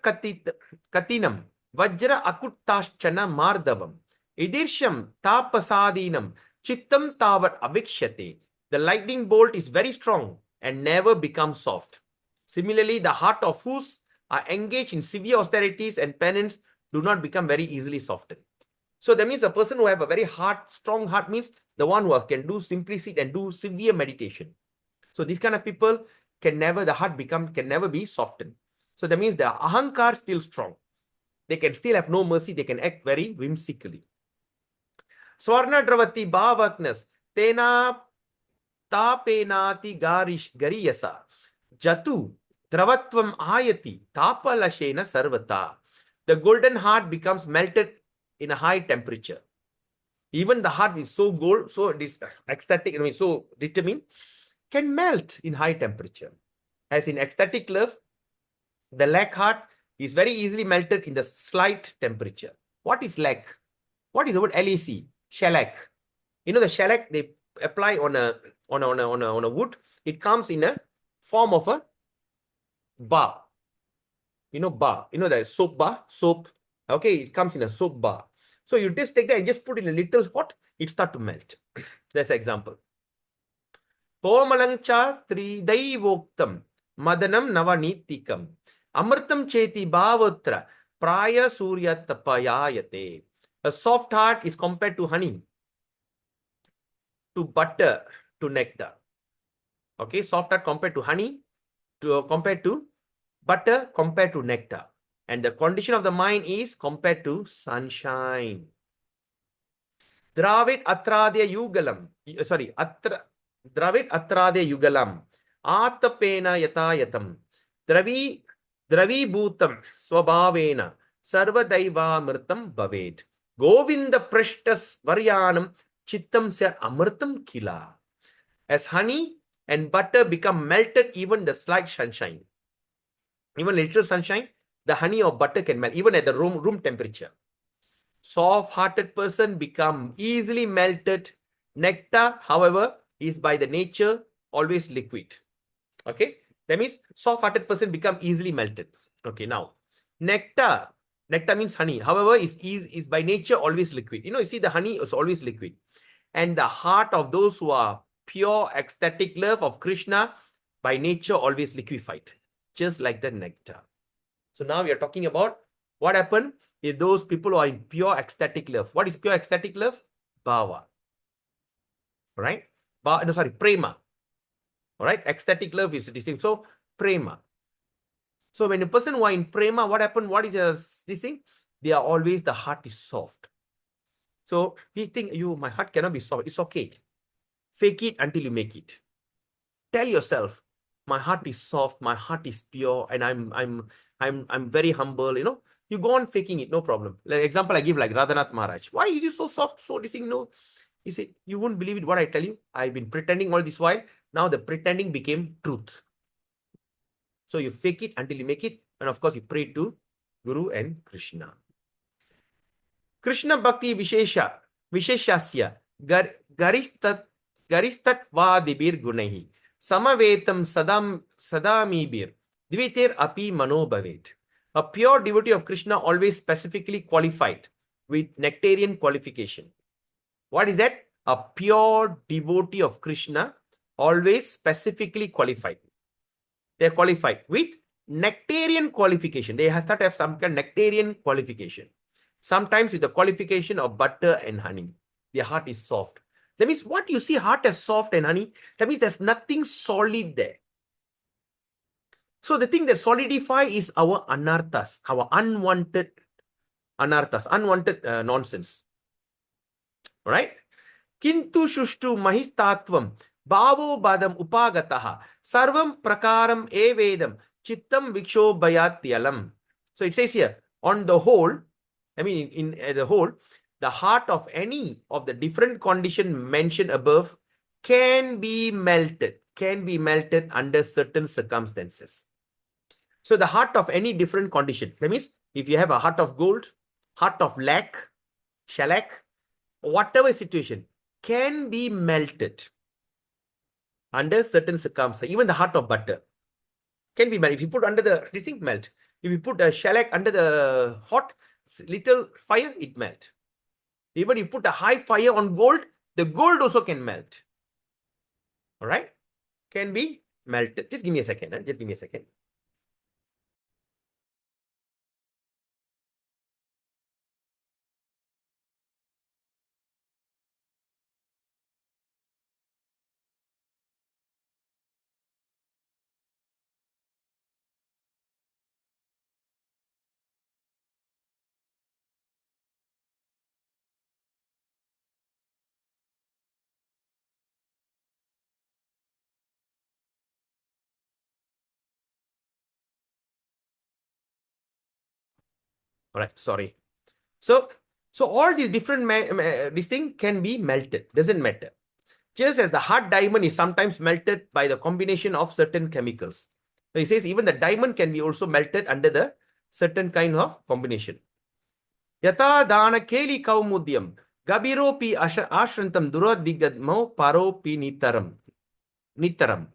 Katinam Vajra Akuttashchana Mardavam Idirsham Tapasadinam Chittam Tavat Avikshate. The lightning bolt is very strong and never becomes soft. Similarly, the heart of whose are engaged in severe austerities and penance do not become very easily softened. So that means a person who have a very strong heart means the one who can do simply sit and do severe meditation. So these kind of people the heart can never be softened. So that means the ahankar still strong. They can still have no mercy. They can act very whimsically. Swarna Dravati Bhavaknas Tena Tapenati Gariyasa Jatu Dravatvam Ayati Tapalashena Sarvata. The golden heart becomes melted in a high temperature. Even the heart is so gold, so ecstatic, so determined, can melt in high temperature. As in ecstatic love, The lac heart is very easily melted in the slight temperature. What is lac? What is the word LEC? Shellac. You know the shellac they apply on a wood. It comes in a form of a bar. You know bar. You know the soap bar. Soap. Okay, it comes in a soap bar. So you just take that and just put it in a little hot. It start to melt. That's an example. Komalancha tridai madanam navanitikam amritam cheti bhavatra praya surya tapayayate. A soft heart is compared to honey, to butter, to nectar. Okay, soft heart compared to honey, compared to butter, compared to nectar. And the condition of the mind is compared to sunshine. Dravid Atradya Yugalam. Sorry, Dravid Atradya Yugalam. Atapena Yatayatam. Dravi Bhutam Swabhavena. Sarvadaiva Mritam Bhaved. Govinda Prashtas Varyanam Chittam Sya Amritam Kila. As honey and butter become melted, even the slight sunshine. Even little sunshine, the honey or butter can melt, even at the room temperature. Soft-hearted person become easily melted. Nectar, however, is by the nature always liquid. Okay, that means soft-hearted person become easily melted. Okay, now nectar means honey. However, is by nature always liquid. You see the honey is always liquid, and the heart of those who are pure ecstatic love of Krishna by nature always liquefied, just like the nectar. So now we are talking about what happened if those people who are in pure ecstatic love. What is pure ecstatic love? Bhava. Right? Prema. All right? Ecstatic love is this thing. So, prema. So, when a person who are in prema, what happened? What is this thing? They are always, the heart is soft. So, we think, my heart cannot be soft. It's okay. Fake it until you make it. Tell yourself, my heart is soft, my heart is pure, and I'm very humble. You go on faking it, no problem. Like example I give, like Radhanath Maharaj. Why is you so soft, so this thing? No, he said, you won't believe it what I tell you. I've been pretending all this while. Now the pretending became truth. So you fake it until you make it, and of course you pray to Guru and Krishna. Krishna Bhakti Visheshasya Garistat Vadibir Gunahi Samavetam Sadamibir Dvitir Api Mano Bhavet. A pure devotee of Krishna always specifically qualified with nectarian qualification. What is that? A pure devotee of Krishna always specifically qualified. They are qualified with nectarian qualification. They have to have some kind of nectarian qualification. Sometimes with the qualification of butter and honey. Their heart is soft. That means what you see heart as soft and honey, that means there's nothing solid there. So the thing that solidify is our anarthas, our unwanted anarthas, unwanted nonsense. Right? Kintu shushtu mahistatvam bhavo badam upagataha sarvam prakaram evedam chittam vikshobhayatyalam. So it says here, on the whole, in the whole, the heart of any of the different condition mentioned above can be melted under certain circumstances. So the heart of any different condition, that means if you have a heart of gold, heart of lac, shellac, whatever situation, can be melted under certain circumstances. Even the heart of butter can be melted. If you put under this thing, melt. If you put a shellac under the hot little fire, it melt. Even if you put a high fire on gold, the gold also can melt. All right? Can be melted. Just give me a second. Just give me a second. All right, sorry. So all these different this thing can be melted. Doesn't matter. Just as the hard diamond is sometimes melted by the combination of certain chemicals. So he says even the diamond can be also melted under the certain kind of combination. Yata dana keli kaumudyam gabiropi ashrantam duradigadmo paropi nitaram.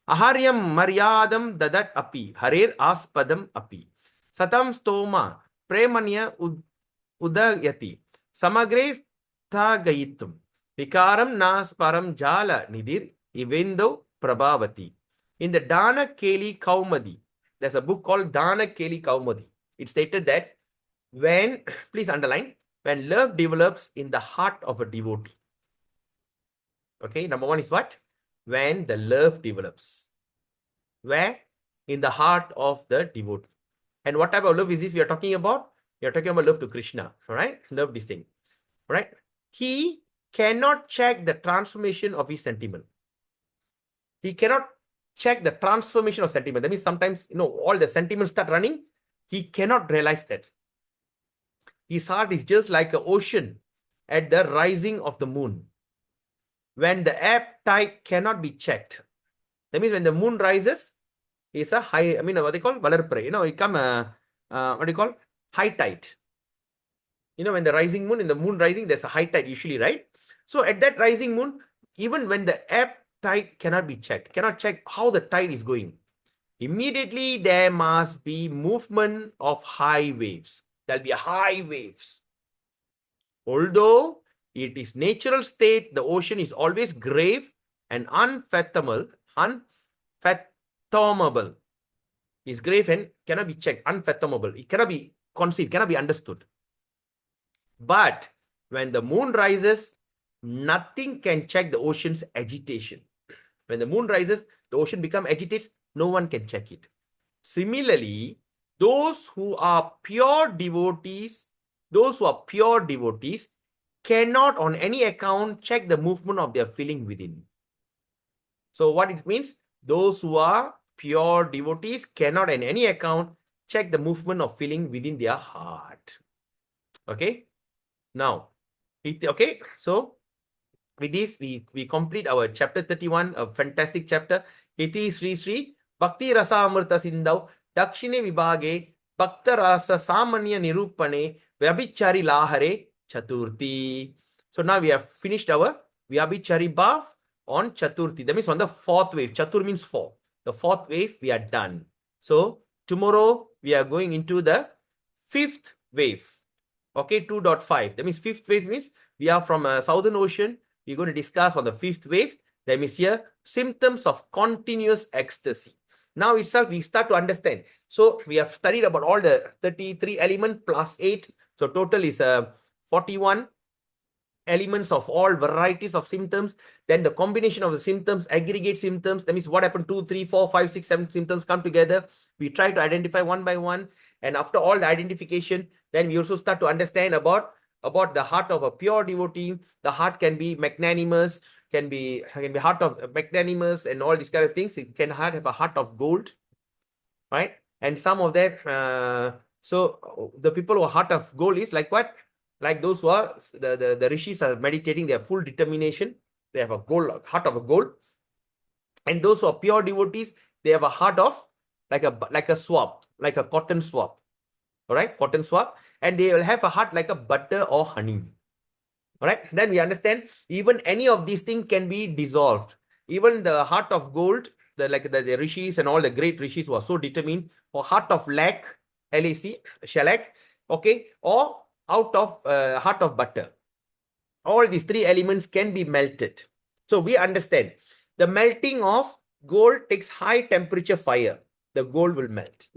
Aharyam maryadam dadat api harer aspadam api. Satam stoma premanya udayati. Samagre thagayitum. Vikaram nasparam jala nidir ivendo prabhavati. In the Dana Keli Kaumadi, there's a book called Dana Keli Kaumadi. It stated that when, please underline, when love develops in the heart of a devotee. Okay, number one is what? When the love develops. Where? In the heart of the devotee. And what type of love is this we are talking about? We are talking about love to Krishna. All right? Love this thing. All right? He cannot check the transformation of his sentiment. He cannot check the transformation of sentiment. That means sometimes, all the sentiments start running. He cannot realize that. His heart is just like an ocean at the rising of the moon. When the ebb tide cannot be checked. That means when the moon rises, it's a high, what they call Valarpare. It come what do you call? High tide. When the rising moon, in the moon rising, there's a high tide usually, right? So at that rising moon, even when the ebb tide cannot be checked, cannot check how the tide is going, immediately there must be movement of high waves. There'll be high waves. Although it is natural state, the ocean is always grave and unfathomable. Is grave and cannot be checked, unfathomable. It cannot be conceived, cannot be understood. But when the moon rises, nothing can check the ocean's agitation. When the moon rises, the ocean becomes agitated, no one can check it. Similarly, those who are pure devotees cannot on any account check the movement of their feeling within. So what it means, those who are pure devotees cannot on any account check the movement of feeling within their heart. Okay. Now, okay. So with this, we complete our chapter 31, a fantastic chapter. Iti Sri Sri Bhakti Rasa Amrita Sindhav Dakshine Vibhage Bhakta Rasa Samanya Nirupane Vyabhichari Lahare Chaturthi. So now we have finished our Vyabhichari Bhav on Chaturthi. That means on the fourth wave. Chatur means four. The fourth wave, we are done. So tomorrow we are going into the fifth wave. Okay, 2.5. That means fifth wave means we are from Southern Ocean. We're going to discuss on the fifth wave. That means here, symptoms of continuous ecstasy. Now itself, we start to understand. So we have studied about all the 33 elements plus 8. So total is 41 elements of all varieties of symptoms. Then the combination of the symptoms, aggregate symptoms. That means what happened, 2, 3, 4, 5, 6, 7 symptoms come together. We try to identify one by one. And after all the identification, then we also start to understand about the heart of a pure devotee. The heart can be magnanimous, can be heart of magnanimous and all these kind of things. It can have a heart of gold, right? And some of that, so the people who are heart of gold is like what? Like those who are, the rishis are meditating, they have full determination. They have a heart of a gold. And those who are pure devotees, they have a heart of like a swab, like a cotton swab. All right, cotton swab. And they will have a heart like a butter or honey. All right, then we understand even any of these things can be dissolved. Even the heart of gold, the rishis and all the great rishis who are so determined, or heart of lac, LAC, shellac, okay, or out of heart of butter. All these three elements can be melted. So we understand the melting of gold takes high temperature fire. The gold will melt.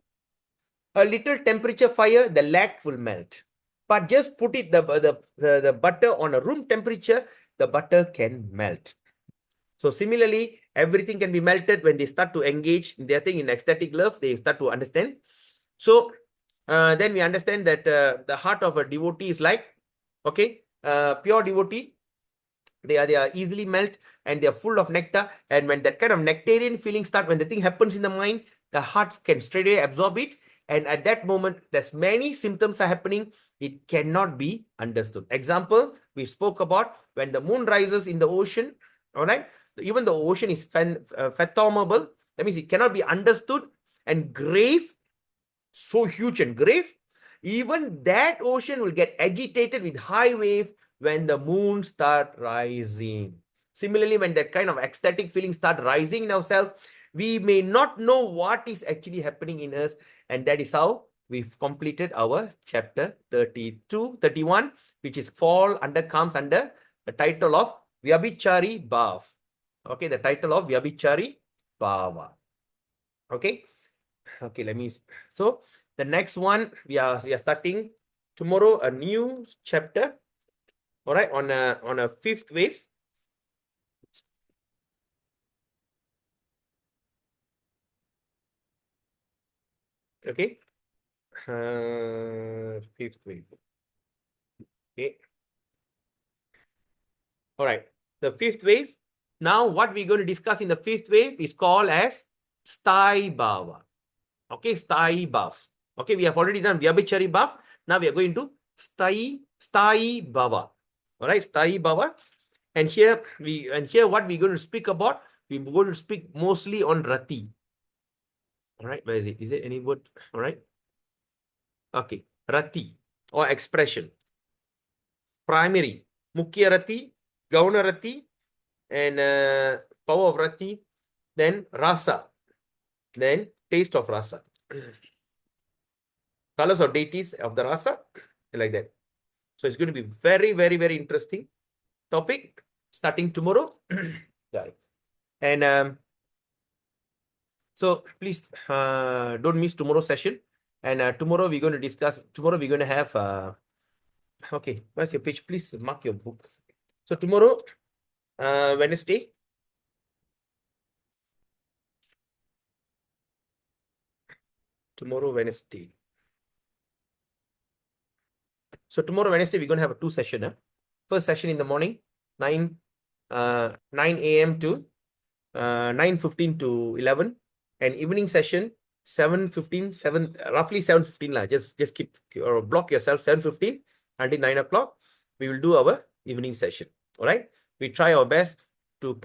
A little temperature fire, the lac will melt. But just put it the butter on a room temperature, the butter can melt. So similarly, everything can be melted when they start to engage their thing in ecstatic love. They start to understand. So then we understand that the heart of a devotee is like, okay, pure devotee. They are easily melt and they are full of nectar. And when that kind of nectarian feeling starts, when the thing happens in the mind, the heart can straight away absorb it. And at that moment, there's many symptoms are happening. It cannot be understood. Example, we spoke about when the moon rises in the ocean, all right? Even the ocean is fathomable. That means it cannot be understood. and grave, so huge and grave, even that ocean will get agitated with high wave when the moon start rising. Similarly, when that kind of ecstatic feeling start rising in ourselves, we may not know what is actually happening in us. And that is how we've completed our chapter 32, 31, which is comes under the title of Vyabhichari Bhav. Okay, the title of Vyabhichari Bhava. Okay. Okay, so the next one we are starting tomorrow a new chapter. All right, on a fifth wave. Okay. Fifth wave. Okay. All right. The fifth wave. Now, what we're going to discuss in the fifth wave is called as Sthai Bhava. Okay, Sthai Bhav. Okay, we have already done Vyabhichari Bhav. Now we are going to Sthai Bhava. All right, Sthai Bhava. And here what we're going to speak about, we're going to speak mostly on Rati. All right, where is it? Is it any word? All right. Okay, Rati or expression. Primary, Mukhya Rati, Gauna Rati, and power of Rati, then Rasa, then taste of Rasa. Colors of deities of the Rasa, like that. So it's going to be very, very, very interesting topic starting tomorrow. And so please don't miss tomorrow's session. And tomorrow we're going to have okay, where's your page? Please mark your book. So tomorrow, Wednesday. Tomorrow, Wednesday. So tomorrow, Wednesday, we're going to have a 2 session. First session in the morning, 9 a.m. to 9:15 to 11, and evening session 7:15, roughly 7:15 lah. Just keep or block yourself 7:15 until 9 o'clock. We will do our evening session. All right. We try our best to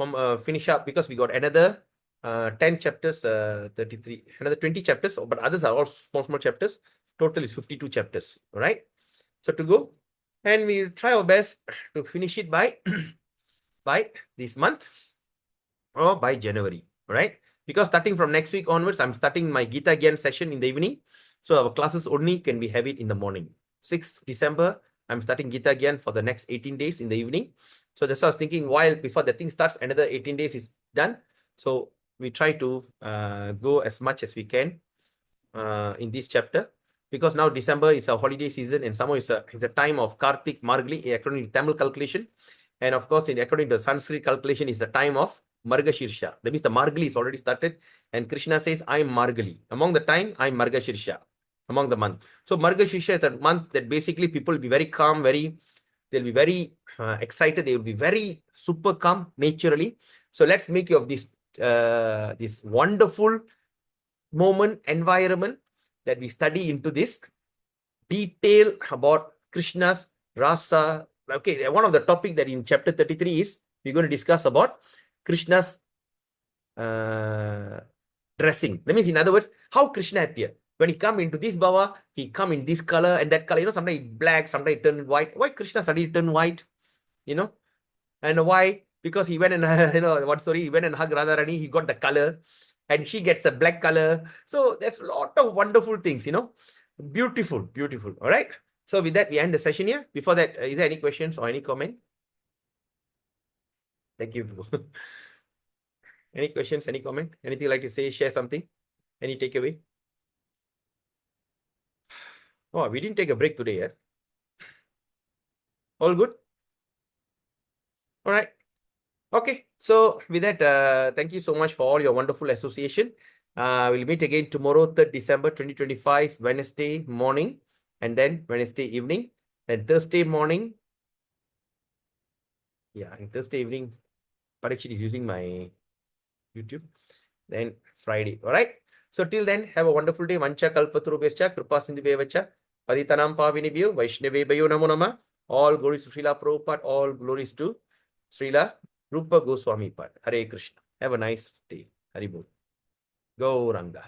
finish up because we got another 10 chapters, 33, another 20 chapters, but others are all small chapters. Total is 52 chapters. All right. So to go, and we'll try our best to finish it by by this month or by January, right? Because starting from next week onwards, I'm starting my Gita Gyan session in the evening. So our classes only can be have it in the morning. 6th December, I'm starting Gita Gyan for the next 18 days in the evening. So that's what I was thinking, while before the thing starts, another 18 days is done. So we try to go as much as we can in this chapter. Because now December is a holiday season, and somehow it's a time of Kartik Margli according to Tamil calculation. And of course, according to Sanskrit calculation, is the time of Margashirsha. That means the Margli is already started. And Krishna says, I'm Margali. Among the time, I'm Margashirsha. Among the month. So Margashirsha is that month that basically people will be very calm, they'll be very excited. They will be very super calm naturally. So let's make you of this wonderful moment, environment, that we study into this detail about Krishna's rasa. Okay, one of the topic that in chapter 33 is we're going to discuss about Krishna's dressing. That means, in other words, how Krishna appear. When he come into this bhava, he come in this color and that color. You know, sometimes black, sometimes turn white. Why Krishna suddenly turn white? You know, and why? Because he went and what story? He went and hugged Radharani. He got the color, and she gets the black color. So there's a lot of wonderful things. Beautiful, beautiful. All right. So with that, we end the session here. Before that, is there any questions or any comment? Thank you. Any questions? Any comment? Anything you'd like to say? Share something? Any takeaway? Oh, we didn't take a break today. All good? All right. Okay. So with that, thank you so much for all your wonderful association. We'll meet again tomorrow, 3rd December 2025, Wednesday morning, and then Wednesday evening, and Thursday morning. Yeah, and Thursday evening, Parikshit is using my YouTube. Then Friday. All right. So till then, have a wonderful day. Vancha kalpatarubhyascha kripa sindhubhyevacha paditanam pavinibhyo vaishnavebhayo namo namah. All glories to Srila Prabhupada. All glories to Srila Rupa Goswami Pad. Hare Krishna. Have a nice day. Hari Bol. Gauranga.